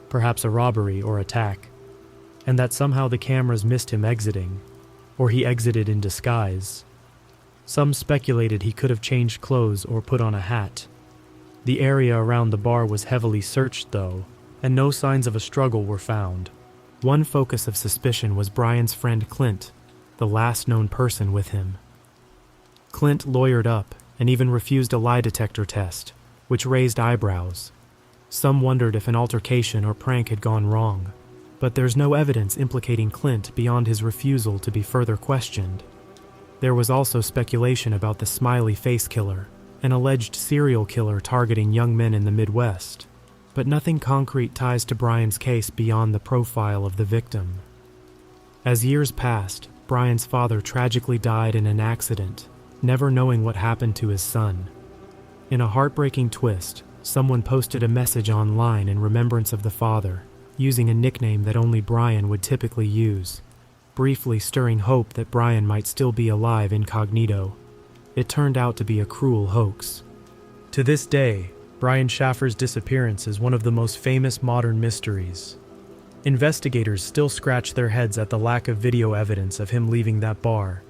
perhaps a robbery or attack, and that somehow the cameras missed him exiting, or he exited in disguise. Some speculated he could have changed clothes or put on a hat. The area around the bar was heavily searched, though, and no signs of a struggle were found. One focus of suspicion was Brian's friend Clint, the last known person with him. Clint lawyered up and even refused a lie detector test, which raised eyebrows. Some wondered if an altercation or prank had gone wrong, but there's no evidence implicating Clint beyond his refusal to be further questioned. There was also speculation about the smiley face killer, an alleged serial killer targeting young men in the Midwest, but nothing concrete ties to Brian's case beyond the profile of the victim. As years passed, Brian's father tragically died in an accident, never knowing what happened to his son. In a heartbreaking twist, someone posted a message online in remembrance of the father, using a nickname that only Brian would typically use, briefly stirring hope that Brian might still be alive incognito. It turned out to be a cruel hoax. To this day, Brian Shaffer's disappearance is one of the most famous modern mysteries. Investigators still scratch their heads at the lack of video evidence of him leaving that bar.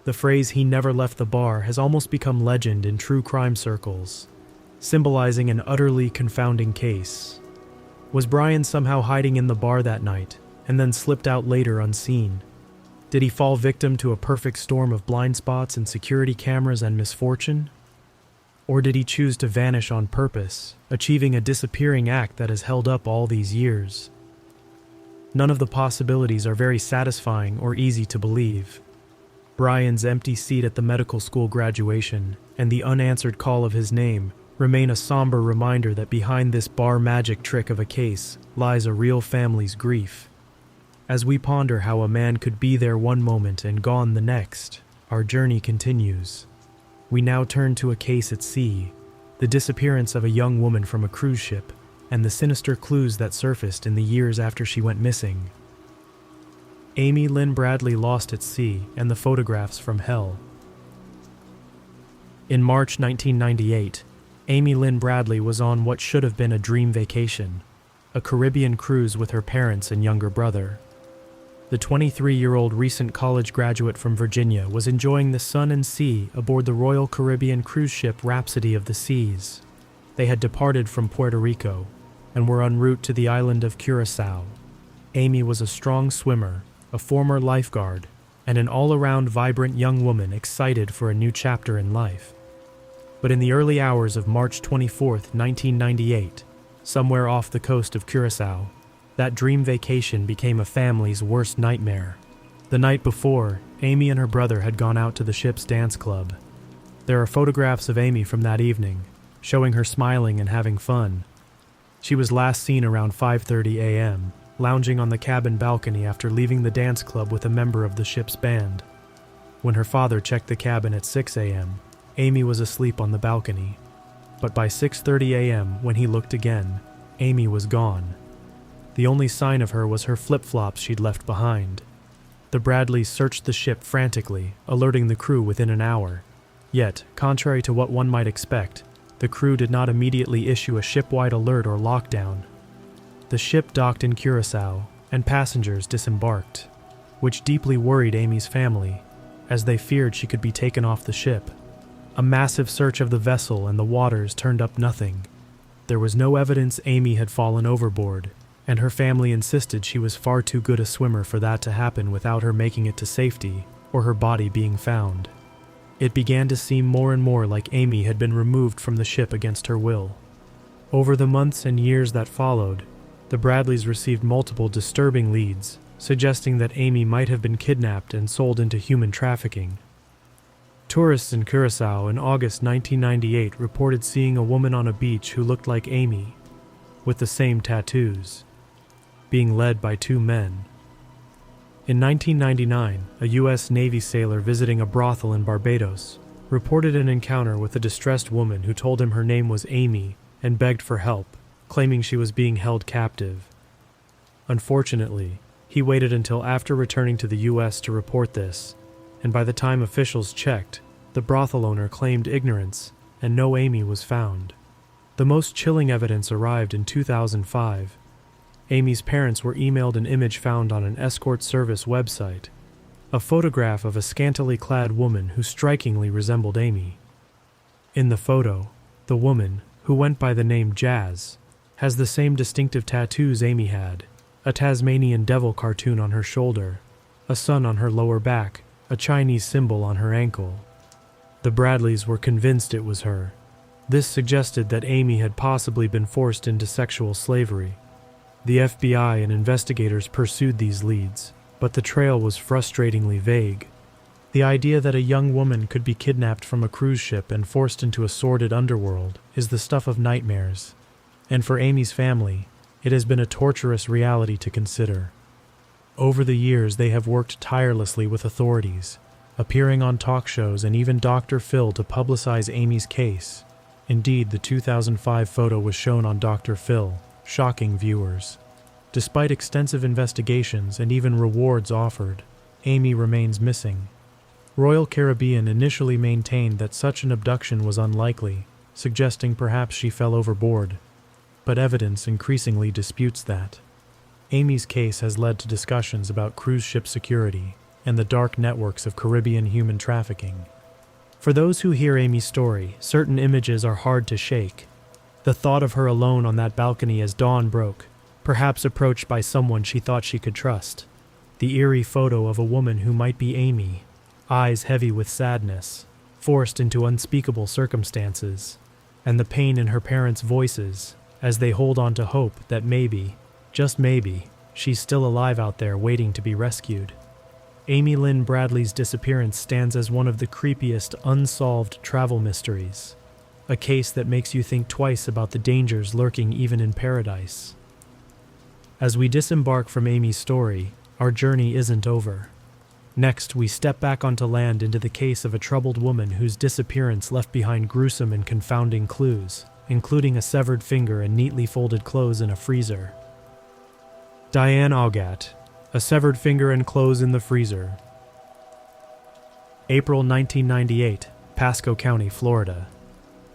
The phrase "he never left the bar" has almost become legend in true crime circles, symbolizing an utterly confounding case. Was Brian somehow hiding in the bar that night, and then slipped out later unseen? Did he fall victim to a perfect storm of blind spots and security cameras and misfortune? Or did he choose to vanish on purpose, achieving a disappearing act that has held up all these years? None of the possibilities are very satisfying or easy to believe. Brian's empty seat at the medical school graduation and the unanswered call of his name remain a somber reminder that behind this bar magic trick of a case lies a real family's grief. As we ponder how a man could be there one moment and gone the next, our journey continues. We now turn to a case at sea, the disappearance of a young woman from a cruise ship, and the sinister clues that surfaced in the years after she went missing. Amy Lynn Bradley lost at sea and the photographs from hell. In March 1998, Amy Lynn Bradley was on what should have been a dream vacation, a Caribbean cruise with her parents and younger brother. The 23-year-old recent college graduate from Virginia was enjoying the sun and sea aboard the Royal Caribbean cruise ship Rhapsody of the Seas. They had departed from Puerto Rico and were en route to the island of Curaçao. Amy was a strong swimmer, a former lifeguard, and an all-around vibrant young woman excited for a new chapter in life. But in the early hours of March 24, 1998, somewhere off the coast of Curaçao, that dream vacation became a family's worst nightmare. The night before, Amy and her brother had gone out to the ship's dance club. There are photographs of Amy from that evening, showing her smiling and having fun. She was last seen around 5:30 a.m., lounging on the cabin balcony after leaving the dance club with a member of the ship's band. When her father checked the cabin at 6 a.m., Amy was asleep on the balcony. But by 6:30 a.m., when he looked again, Amy was gone. The only sign of her was her flip-flops she'd left behind. The Bradleys searched the ship frantically, alerting the crew within an hour. Yet, contrary to what one might expect, the crew did not immediately issue a ship-wide alert or lockdown. The ship docked in Curaçao, and passengers disembarked, which deeply worried Amy's family, as they feared she could be taken off the ship. A massive search of the vessel and the waters turned up nothing. There was no evidence Amy had fallen overboard, and her family insisted she was far too good a swimmer for that to happen without her making it to safety or her body being found. It began to seem more and more like Amy had been removed from the ship against her will. Over the months and years that followed, the Bradleys received multiple disturbing leads, suggesting that Amy might have been kidnapped and sold into human trafficking. Tourists in Curaçao in August 1998 reported seeing a woman on a beach who looked like Amy, with the same tattoos, being led by two men. In 1999, a U.S. Navy sailor visiting a brothel in Barbados reported an encounter with a distressed woman who told him her name was Amy and begged for help, claiming she was being held captive. Unfortunately, he waited until after returning to the U.S. to report this, and by the time officials checked, the brothel owner claimed ignorance and no Amy was found. The most chilling evidence arrived in 2005. Amy's parents were emailed an image found on an escort service website, a photograph of a scantily clad woman who strikingly resembled Amy. In the photo, the woman, who went by the name Jazz, has the same distinctive tattoos Amy had, a Tasmanian devil cartoon on her shoulder, a sun on her lower back, a Chinese symbol on her ankle. The Bradleys were convinced it was her. This suggested that Amy had possibly been forced into sexual slavery. The FBI and investigators pursued these leads, but the trail was frustratingly vague. The idea that a young woman could be kidnapped from a cruise ship and forced into a sordid underworld is the stuff of nightmares. And for Amy's family, it has been a torturous reality to consider. Over the years, they have worked tirelessly with authorities, appearing on talk shows and even Dr. Phil to publicize Amy's case. Indeed, the 2005 photo was shown on Dr. Phil, shocking viewers. Despite extensive investigations and even rewards offered, Amy remains missing. Royal Caribbean initially maintained that such an abduction was unlikely, suggesting perhaps she fell overboard. But evidence increasingly disputes that. Amy's case has led to discussions about cruise ship security and the dark networks of Caribbean human trafficking. For those who hear Amy's story, certain images are hard to shake. The thought of her alone on that balcony as dawn broke, perhaps approached by someone she thought she could trust. The eerie photo of a woman who might be Amy, eyes heavy with sadness, forced into unspeakable circumstances, and the pain in her parents' voices as they hold on to hope that maybe, just maybe, she's still alive out there waiting to be rescued. Amy Lynn Bradley's disappearance stands as one of the creepiest unsolved travel mysteries, a case that makes you think twice about the dangers lurking even in paradise. As we disembark from Amy's story, our journey isn't over. Next, we step back onto land into the case of a troubled woman whose disappearance left behind gruesome and confounding clues, including a severed finger and neatly folded clothes in a freezer. Diane Augat, a severed finger and clothes in the freezer. April 1998, Pasco County, Florida.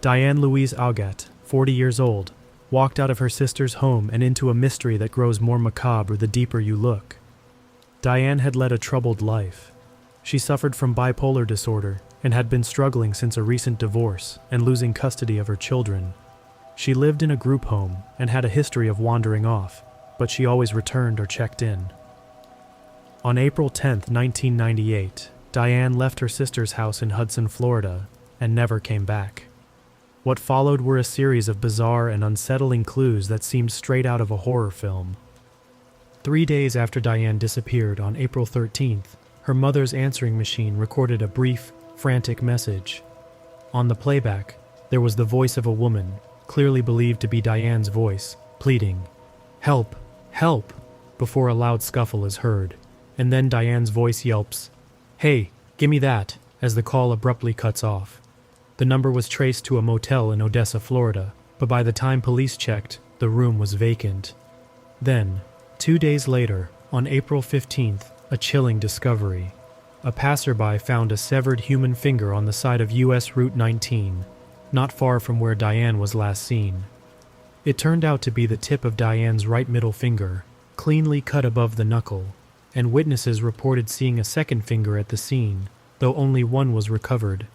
Diane Louise Augat, 40 years old, walked out of her sister's home and into a mystery that grows more macabre the deeper you look. Diane had led a troubled life. She suffered from bipolar disorder and had been struggling since a recent divorce and losing custody of her children. She lived in a group home and had a history of wandering off, but she always returned or checked in. On April 10, 1998, Diane left her sister's house in Hudson, Florida, and never came back. What followed were a series of bizarre and unsettling clues that seemed straight out of a horror film. 3 days after Diane disappeared on April 13th, her mother's answering machine recorded a brief, frantic message. On the playback, there was the voice of a woman, clearly believed to be Diane's voice, pleading, "Help! Help!" before a loud scuffle is heard, and then Diane's voice yelps, "Hey, gimme that," as the call abruptly cuts off. The number was traced to a motel in Odessa, Florida, but by the time police checked, the room was vacant. Then, 2 days later, on April 15th, a chilling discovery. A passerby found a severed human finger on the side of US Route 19, not far from where Diane was last seen. It turned out to be the tip of Diane's right middle finger, cleanly cut above the knuckle, and witnesses reported seeing a second finger at the scene, though only one was recovered.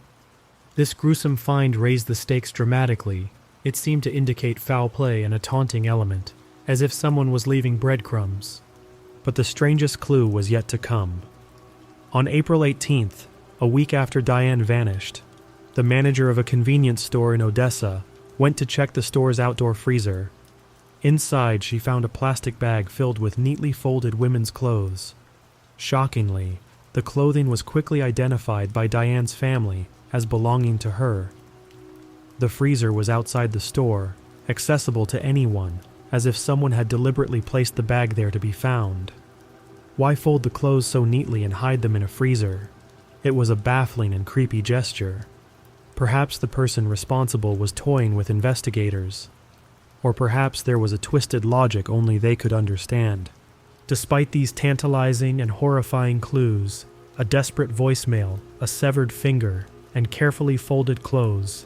This gruesome find raised the stakes dramatically. It seemed to indicate foul play and a taunting element, as if someone was leaving breadcrumbs. But the strangest clue was yet to come. On April 18th, a week after Diane vanished, the manager of a convenience store in Odessa went to check the store's outdoor freezer. Inside, she found a plastic bag filled with neatly folded women's clothes. Shockingly, the clothing was quickly identified by Diane's family as belonging to her. The freezer was outside the store, accessible to anyone, as if someone had deliberately placed the bag there to be found. Why fold the clothes so neatly and hide them in a freezer? It was a baffling and creepy gesture. Perhaps the person responsible was toying with investigators. Or perhaps there was a twisted logic only they could understand. Despite these tantalizing and horrifying clues, a desperate voicemail, a severed finger, and carefully folded clothes,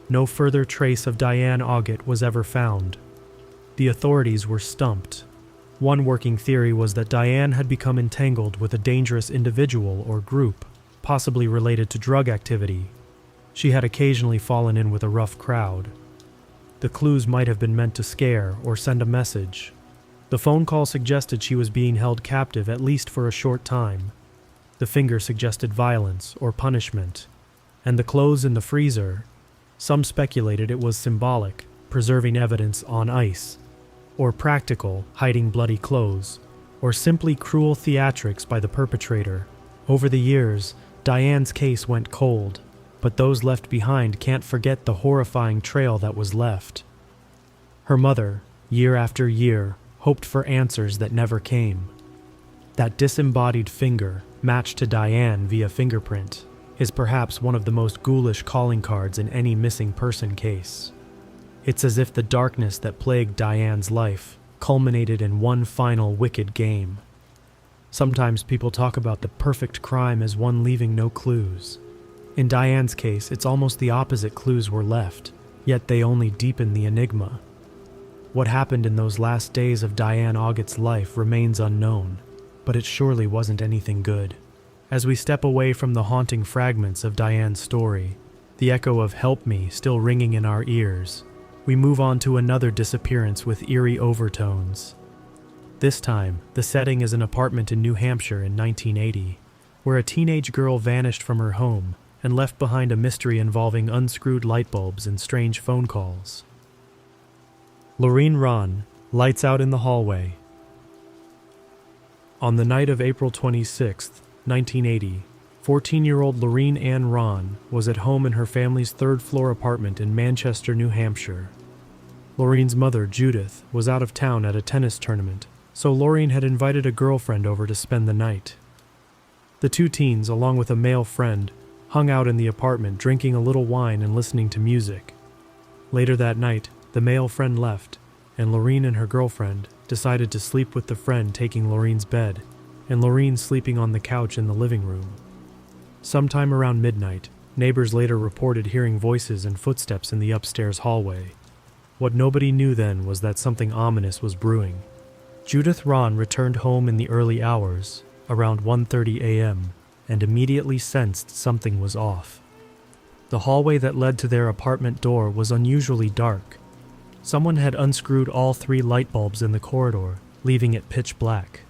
no further trace of Diane Augat was ever found. The authorities were stumped. One working theory was that Diane had become entangled with a dangerous individual or group, possibly related to drug activity. She had occasionally fallen in with a rough crowd. The clues might have been meant to scare or send a message. The phone call suggested she was being held captive at least for a short time. The finger suggested violence or punishment. And the clothes in the freezer, some speculated it was symbolic, preserving evidence on ice, or practical, hiding bloody clothes, or simply cruel theatrics by the perpetrator. Over the years, Diane's case went cold, but those left behind can't forget the horrifying trail that was left. Her mother, year after year, hoped for answers that never came. That disembodied finger, matched to Diane via fingerprint, is perhaps one of the most ghoulish calling cards in any missing person case. It's as if the darkness that plagued Diane's life culminated in one final wicked game. Sometimes people talk about the perfect crime as one leaving no clues. In Diane's case, it's almost the opposite. Clues were left, yet they only deepen the enigma. What happened in those last days of Diane Augat's life remains unknown, but it surely wasn't anything good. As we step away from the haunting fragments of Diane's story, the echo of "Help Me" still ringing in our ears, we move on to another disappearance with eerie overtones. This time, the setting is an apartment in New Hampshire in 1980, where a teenage girl vanished from her home and left behind a mystery involving unscrewed light bulbs and strange phone calls. Laureen Rahn, lights out in the hallway. On the night of April 26, 1980, 14-year-old Laureen Rahn was at home in her family's third-floor apartment in Manchester, New Hampshire. Laureen's mother, Judith, was out of town at a tennis tournament, so Laureen had invited a girlfriend over to spend the night. The two teens, along with a male friend, hung out in the apartment drinking a little wine and listening to music. Later that night, the male friend left, and Laureen and her girlfriend decided to sleep with the friend taking Laureen's bed, and Laureen sleeping on the couch in the living room. Sometime around midnight, neighbors later reported hearing voices and footsteps in the upstairs hallway. What nobody knew then was that something ominous was brewing. Judith Rahn returned home in the early hours, around 1:30 a.m., and immediately sensed something was off. The hallway that led to their apartment door was unusually dark. Someone had unscrewed all 3 light bulbs in the corridor, leaving it pitch black.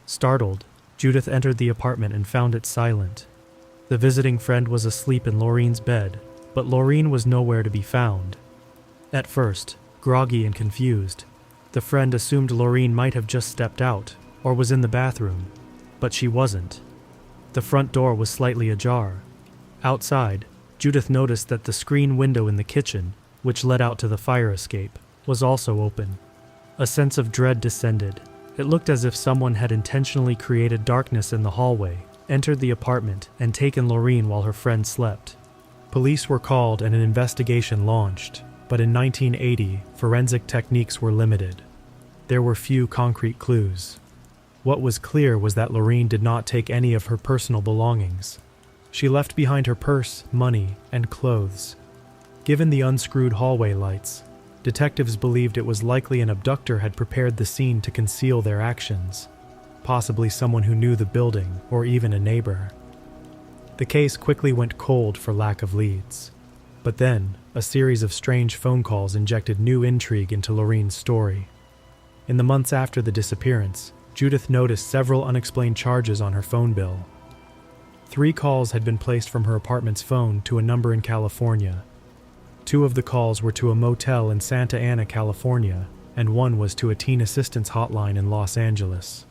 Startled, Judith entered the apartment and found it silent. The visiting friend was asleep in Laureen's bed, but Laureen was nowhere to be found. At first, groggy and confused, the friend assumed Laureen might have just stepped out or was in the bathroom, but she wasn't. The front door was slightly ajar. Outside, Judith noticed that the screen window in the kitchen, which led out to the fire escape, was also open. A sense of dread descended. It looked as if someone had intentionally created darkness in the hallway, entered the apartment, and taken Laureen while her friend slept. Police were called and an investigation launched, but in 1980, forensic techniques were limited. There were few concrete clues. What was clear was that Laureen did not take any of her personal belongings. She left behind her purse, money, and clothes. Given the unscrewed hallway lights, detectives believed it was likely an abductor had prepared the scene to conceal their actions, possibly someone who knew the building or even a neighbor. The case quickly went cold for lack of leads. But then, a series of strange phone calls injected new intrigue into Laureen's story. In the months after the disappearance, Judith noticed several unexplained charges on her phone bill. 3 calls had been placed from her apartment's phone to a number in California. 2 of the calls were to a motel in Santa Ana, California, and 1 was to a teen assistance hotline in Los Angeles.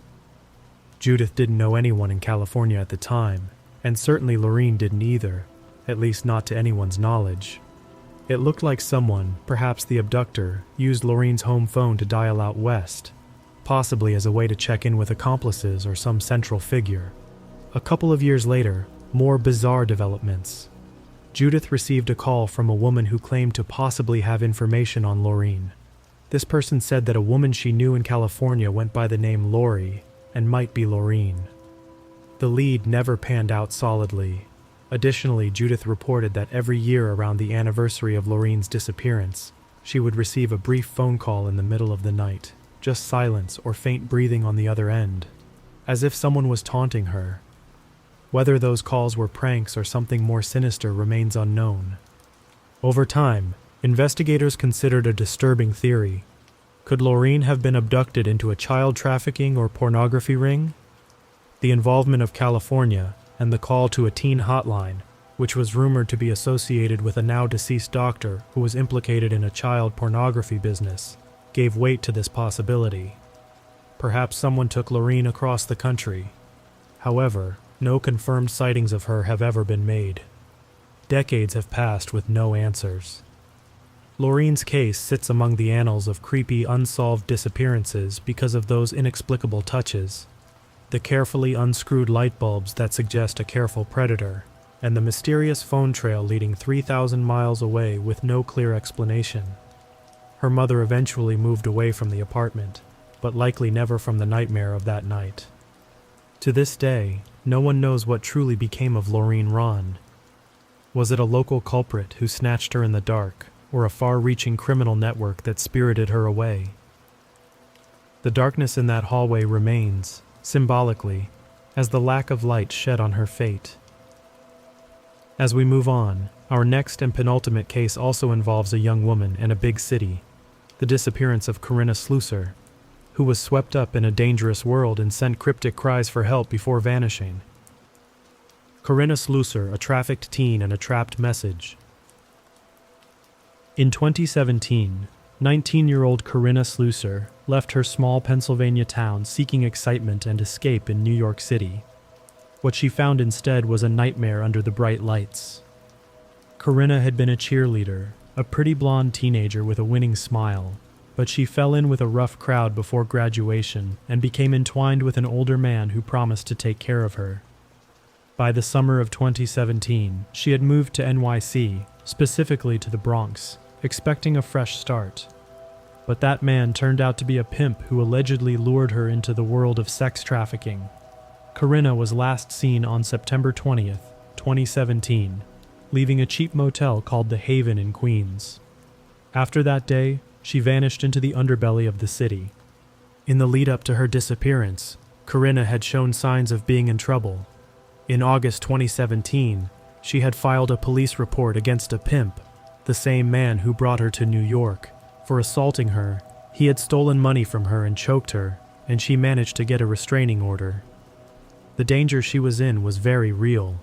Judith didn't know anyone in California at the time, and certainly Laureen didn't either, at least not to anyone's knowledge. It looked like someone, perhaps the abductor, used Laureen's home phone to dial out west, possibly as a way to check in with accomplices or some central figure. A couple of years later, more bizarre developments. Judith received a call from a woman who claimed to possibly have information on Laureen. This person said that a woman she knew in California went by the name Lori and might be Laureen. The lead never panned out solidly. Additionally, Judith reported that every year around the anniversary of Laureen's disappearance, she would receive a brief phone call in the middle of the night, just silence or faint breathing on the other end, as if someone was taunting her. Whether those calls were pranks or something more sinister remains unknown. Over time, Investigators considered a disturbing theory. Could Laureen have been abducted into a child trafficking or pornography ring? The involvement of California and the call to a teen hotline, which was rumored to be associated with a now-deceased doctor who was implicated in a child pornography business, gave weight to this possibility. Perhaps someone took Laureen across the country. However, no confirmed sightings of her have ever been made. Decades have passed with no answers. Laureen's case sits among the annals of creepy unsolved disappearances because of those inexplicable touches, the carefully unscrewed light bulbs that suggest a careful predator, and the mysterious phone trail leading 3,000 miles away with no clear explanation. Her mother eventually moved away from the apartment, but likely never from the nightmare of that night. To this day, no one knows what truly became of Laureen Rahn. Was it a local culprit who snatched her in the dark, or a far-reaching criminal network that spirited her away? The darkness in that hallway remains, symbolically, as the lack of light shed on her fate. As we move on, our next and penultimate case also involves a young woman and a big city, the disappearance of Corinna Slusser, who was swept up in a dangerous world and sent cryptic cries for help before vanishing. Corinna Slusser, a trafficked teen and a trapped message. In 2017, 19-year-old Corinna Slusser left her small Pennsylvania town seeking excitement and escape in New York City. What she found instead was a nightmare under the bright lights. Corinna had been a cheerleader, a pretty blonde teenager with a winning smile, but she fell in with a rough crowd before graduation and became entwined with an older man who promised to take care of her. By the summer of 2017, she had moved to NYC, specifically to the Bronx, expecting a fresh start. But that man turned out to be a pimp who allegedly lured her into the world of sex trafficking. Corinna was last seen on September 20th, 2017, leaving a cheap motel called The Haven in Queens. After that day, she vanished into the underbelly of the city. In the lead-up to her disappearance, Corinna had shown signs of being in trouble. In August 2017, she had filed a police report against a pimp, the same man who brought her to New York. For assaulting her, he had stolen money from her and choked her, and she managed to get a restraining order. The danger she was in was very real.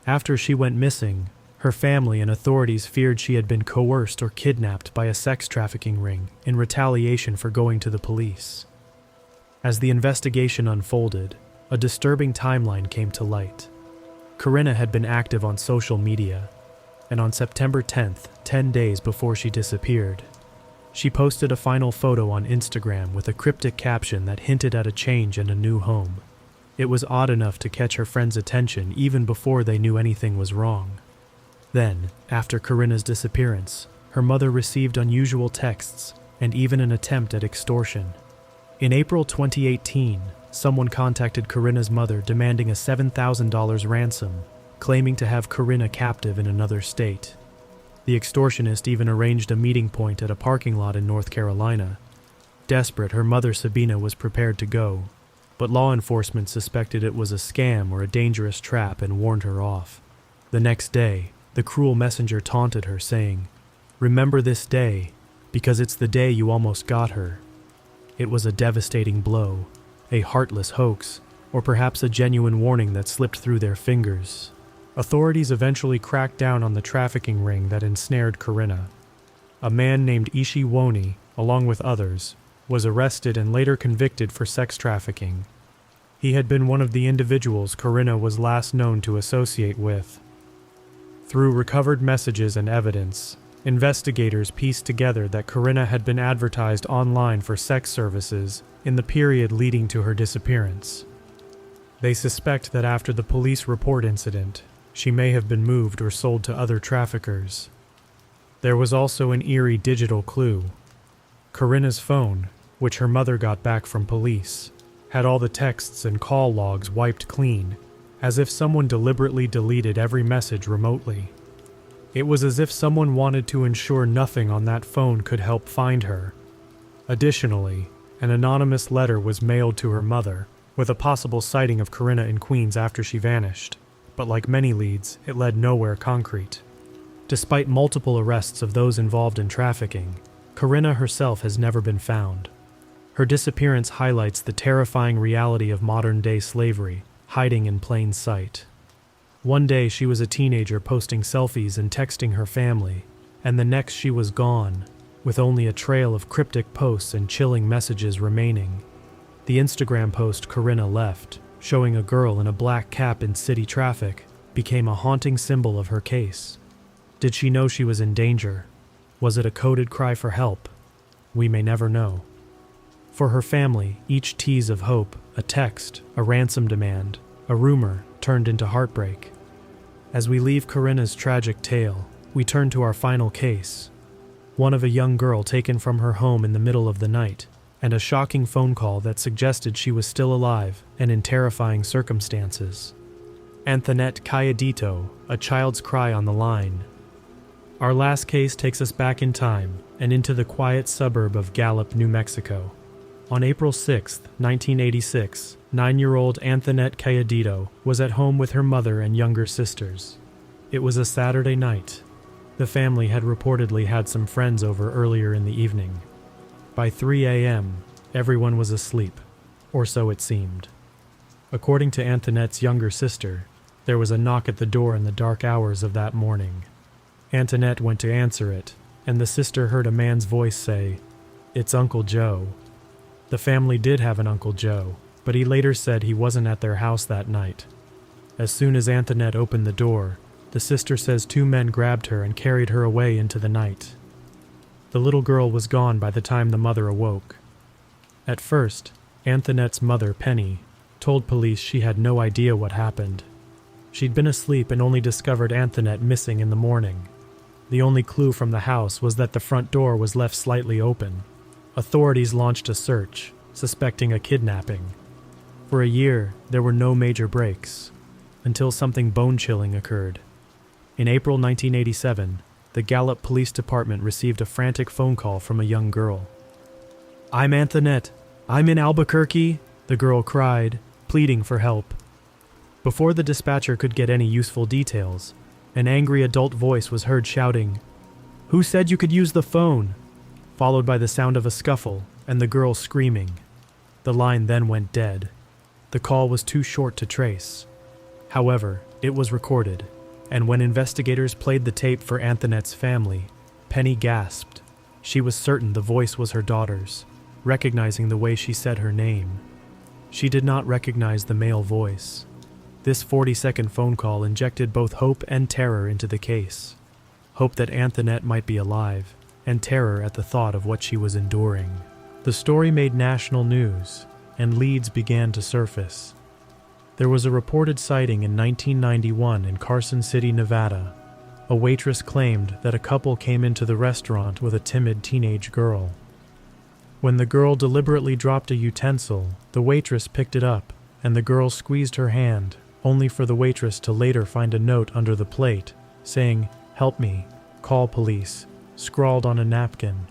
After she went missing, her family and authorities feared she had been coerced or kidnapped by a sex trafficking ring in retaliation for going to the police. As the investigation unfolded, a disturbing timeline came to light. Corinna had been active on social media, and on September 10th, 10 days before she disappeared, she posted a final photo on Instagram with a cryptic caption that hinted at a change and a new home. It was odd enough to catch her friends' attention even before they knew anything was wrong. Then, after Corinna's disappearance, her mother received unusual texts and even an attempt at extortion. In April 2018, someone contacted Corinna's mother demanding a $7,000 ransom, claiming to have Corinna captive in another state. The extortionist even arranged a meeting point at a parking lot in North Carolina. Desperate, her mother Sabina was prepared to go, but law enforcement suspected it was a scam or a dangerous trap and warned her off. The next day, the cruel messenger taunted her, saying, "Remember this day, because it's the day you almost got her." It was a devastating blow, a heartless hoax, or perhaps a genuine warning that slipped through their fingers. Authorities eventually cracked down on the trafficking ring that ensnared Corinna. A man named Ishi Woni, along with others, was arrested and later convicted for sex trafficking. He had been one of the individuals Corinna was last known to associate with. Through recovered messages and evidence, investigators pieced together that Corinna had been advertised online for sex services in the period leading to her disappearance. They suspect that after the police report incident, she may have been moved or sold to other traffickers. There was also an eerie digital clue. Corinna's phone, which her mother got back from police, had all the texts and call logs wiped clean, as if someone deliberately deleted every message remotely. It was as if someone wanted to ensure nothing on that phone could help find her. Additionally, an anonymous letter was mailed to her mother, with a possible sighting of Corinna in Queens after she vanished, but like many leads, it led nowhere concrete. Despite multiple arrests of those involved in trafficking, Corinna herself has never been found. Her disappearance highlights the terrifying reality of modern-day slavery, hiding in plain sight. One day she was a teenager posting selfies and texting her family, and the next she was gone, with only a trail of cryptic posts and chilling messages remaining. The Instagram post Corinna left, showing a girl in a black cap in city traffic, became a haunting symbol of her case. Did she know she was in danger? Was it a coded cry for help? We may never know. For her family, each tease of hope, a text, a ransom demand, a rumor, turned into heartbreak. As we leave Corinna's tragic tale, we turn to our final case, one of a young girl taken from her home in the middle of the night, and a shocking phone call that suggested she was still alive and in terrifying circumstances. Anthonette Cayedito, a child's cry on the line. Our last case takes us back in time and into the quiet suburb of Gallup, New Mexico. On April 6, 1986, 9-year-old Anthonette Cayedito was at home with her mother and younger sisters. It was a Saturday night. The family had reportedly had some friends over earlier in the evening. By 3 a.m., everyone was asleep, or so it seemed. According to Anthonette's younger sister, there was a knock at the door in the dark hours of that morning. Anthonette went to answer it, and the sister heard a man's voice say, "It's Uncle Joe." The family did have an Uncle Joe, but he later said he wasn't at their house that night. As soon as Anthonette opened the door, the sister says 2 men grabbed her and carried her away into the night. The little girl was gone by the time the mother awoke. At first, Anthonette's mother, Penny, told police she had no idea what happened. She'd been asleep and only discovered Anthonette missing in the morning. The only clue from the house was that the front door was left slightly open. Authorities launched a search, suspecting a kidnapping. For a year, there were no major breaks, until something bone-chilling occurred. In April 1987, the Gallup Police Department received a frantic phone call from a young girl. "I'm Anthonette. I'm in Albuquerque," the girl cried, pleading for help. Before the dispatcher could get any useful details, an angry adult voice was heard shouting, "Who said you could use the phone?" followed by the sound of a scuffle and the girl screaming. The line then went dead. The call was too short to trace. However, it was recorded, and when investigators played the tape for Anthonette's family, Penny gasped. She was certain the voice was her daughter's, recognizing the way she said her name. She did not recognize the male voice. This 40-second phone call injected both hope and terror into the case. Hope that Anthonette might be alive, and terror at the thought of what she was enduring. The story made national news, and leads began to surface. There was a reported sighting in 1991 in Carson City, Nevada. A waitress claimed that a couple came into the restaurant with a timid teenage girl. When the girl deliberately dropped a utensil, the waitress picked it up, and the girl squeezed her hand, only for the waitress to later find a note under the plate, saying, "Help me, call police," scrawled on a napkin.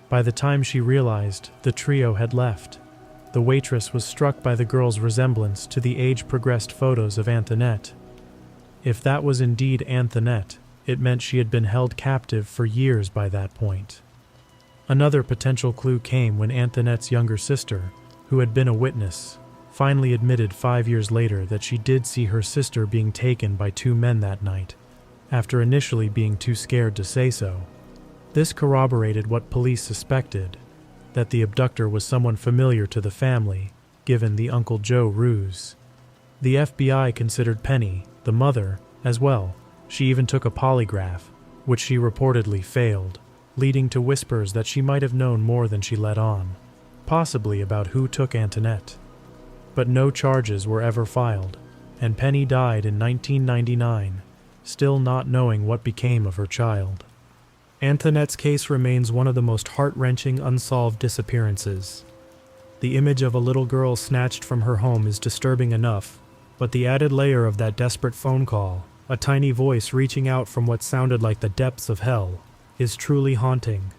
By the time she realized, the trio had left. The waitress was struck by the girl's resemblance to the age-progressed photos of Anthonette. If that was indeed Anthonette, it meant she had been held captive for years by that point. Another potential clue came when Anthonette's younger sister, who had been a witness, finally admitted 5 years later that she did see her sister being taken by 2 men that night, after initially being too scared to say so. This corroborated what police suspected, that the abductor was someone familiar to the family, given the Uncle Joe ruse. The FBI considered Penny, the mother, as well. She even took a polygraph, which she reportedly failed, leading to whispers that she might have known more than she let on, possibly about who took Anthonette. But no charges were ever filed, and Penny died in 1999, still not knowing what became of her child. Anthonette's case remains one of the most heart-wrenching unsolved disappearances. The image of a little girl snatched from her home is disturbing enough, but the added layer of that desperate phone call, a tiny voice reaching out from what sounded like the depths of hell, is truly haunting.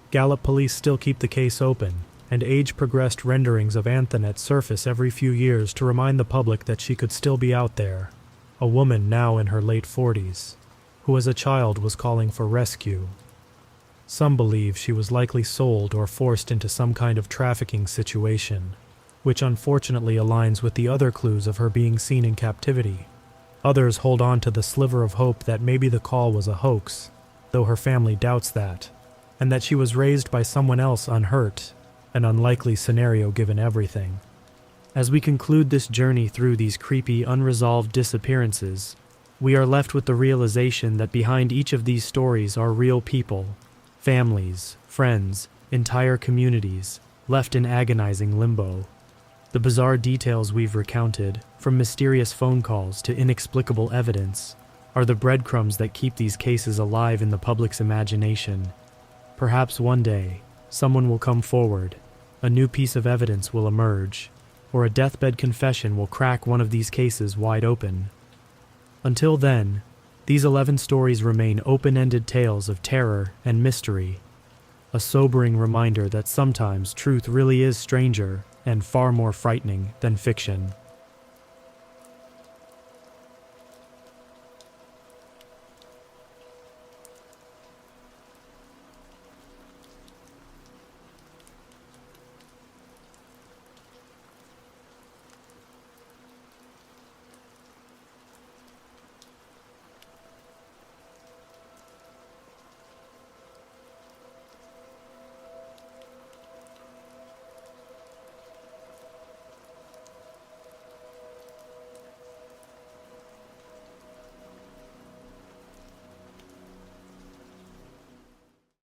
Gallup police still keep the case open, and age-progressed renderings of Anthonette surface every few years to remind the public that she could still be out there, a woman now in her late 40s. who as a child was calling for rescue. Some believe she was likely sold or forced into some kind of trafficking situation, which unfortunately aligns with the other clues of her being seen in captivity. Others hold on to the sliver of hope that maybe the call was a hoax, though her family doubts that, and that she was raised by someone else unhurt, an unlikely scenario given everything. As we conclude this journey through these creepy, unresolved disappearances, we are left with the realization that behind each of these stories are real people, families, friends, entire communities, left in agonizing limbo. The bizarre details we've recounted, from mysterious phone calls to inexplicable evidence, are the breadcrumbs that keep these cases alive in the public's imagination. Perhaps one day, someone will come forward, a new piece of evidence will emerge, or a deathbed confession will crack one of these cases wide open. Until then, these 11 stories remain open-ended tales of terror and mystery, a sobering reminder that sometimes truth really is stranger and far more frightening than fiction.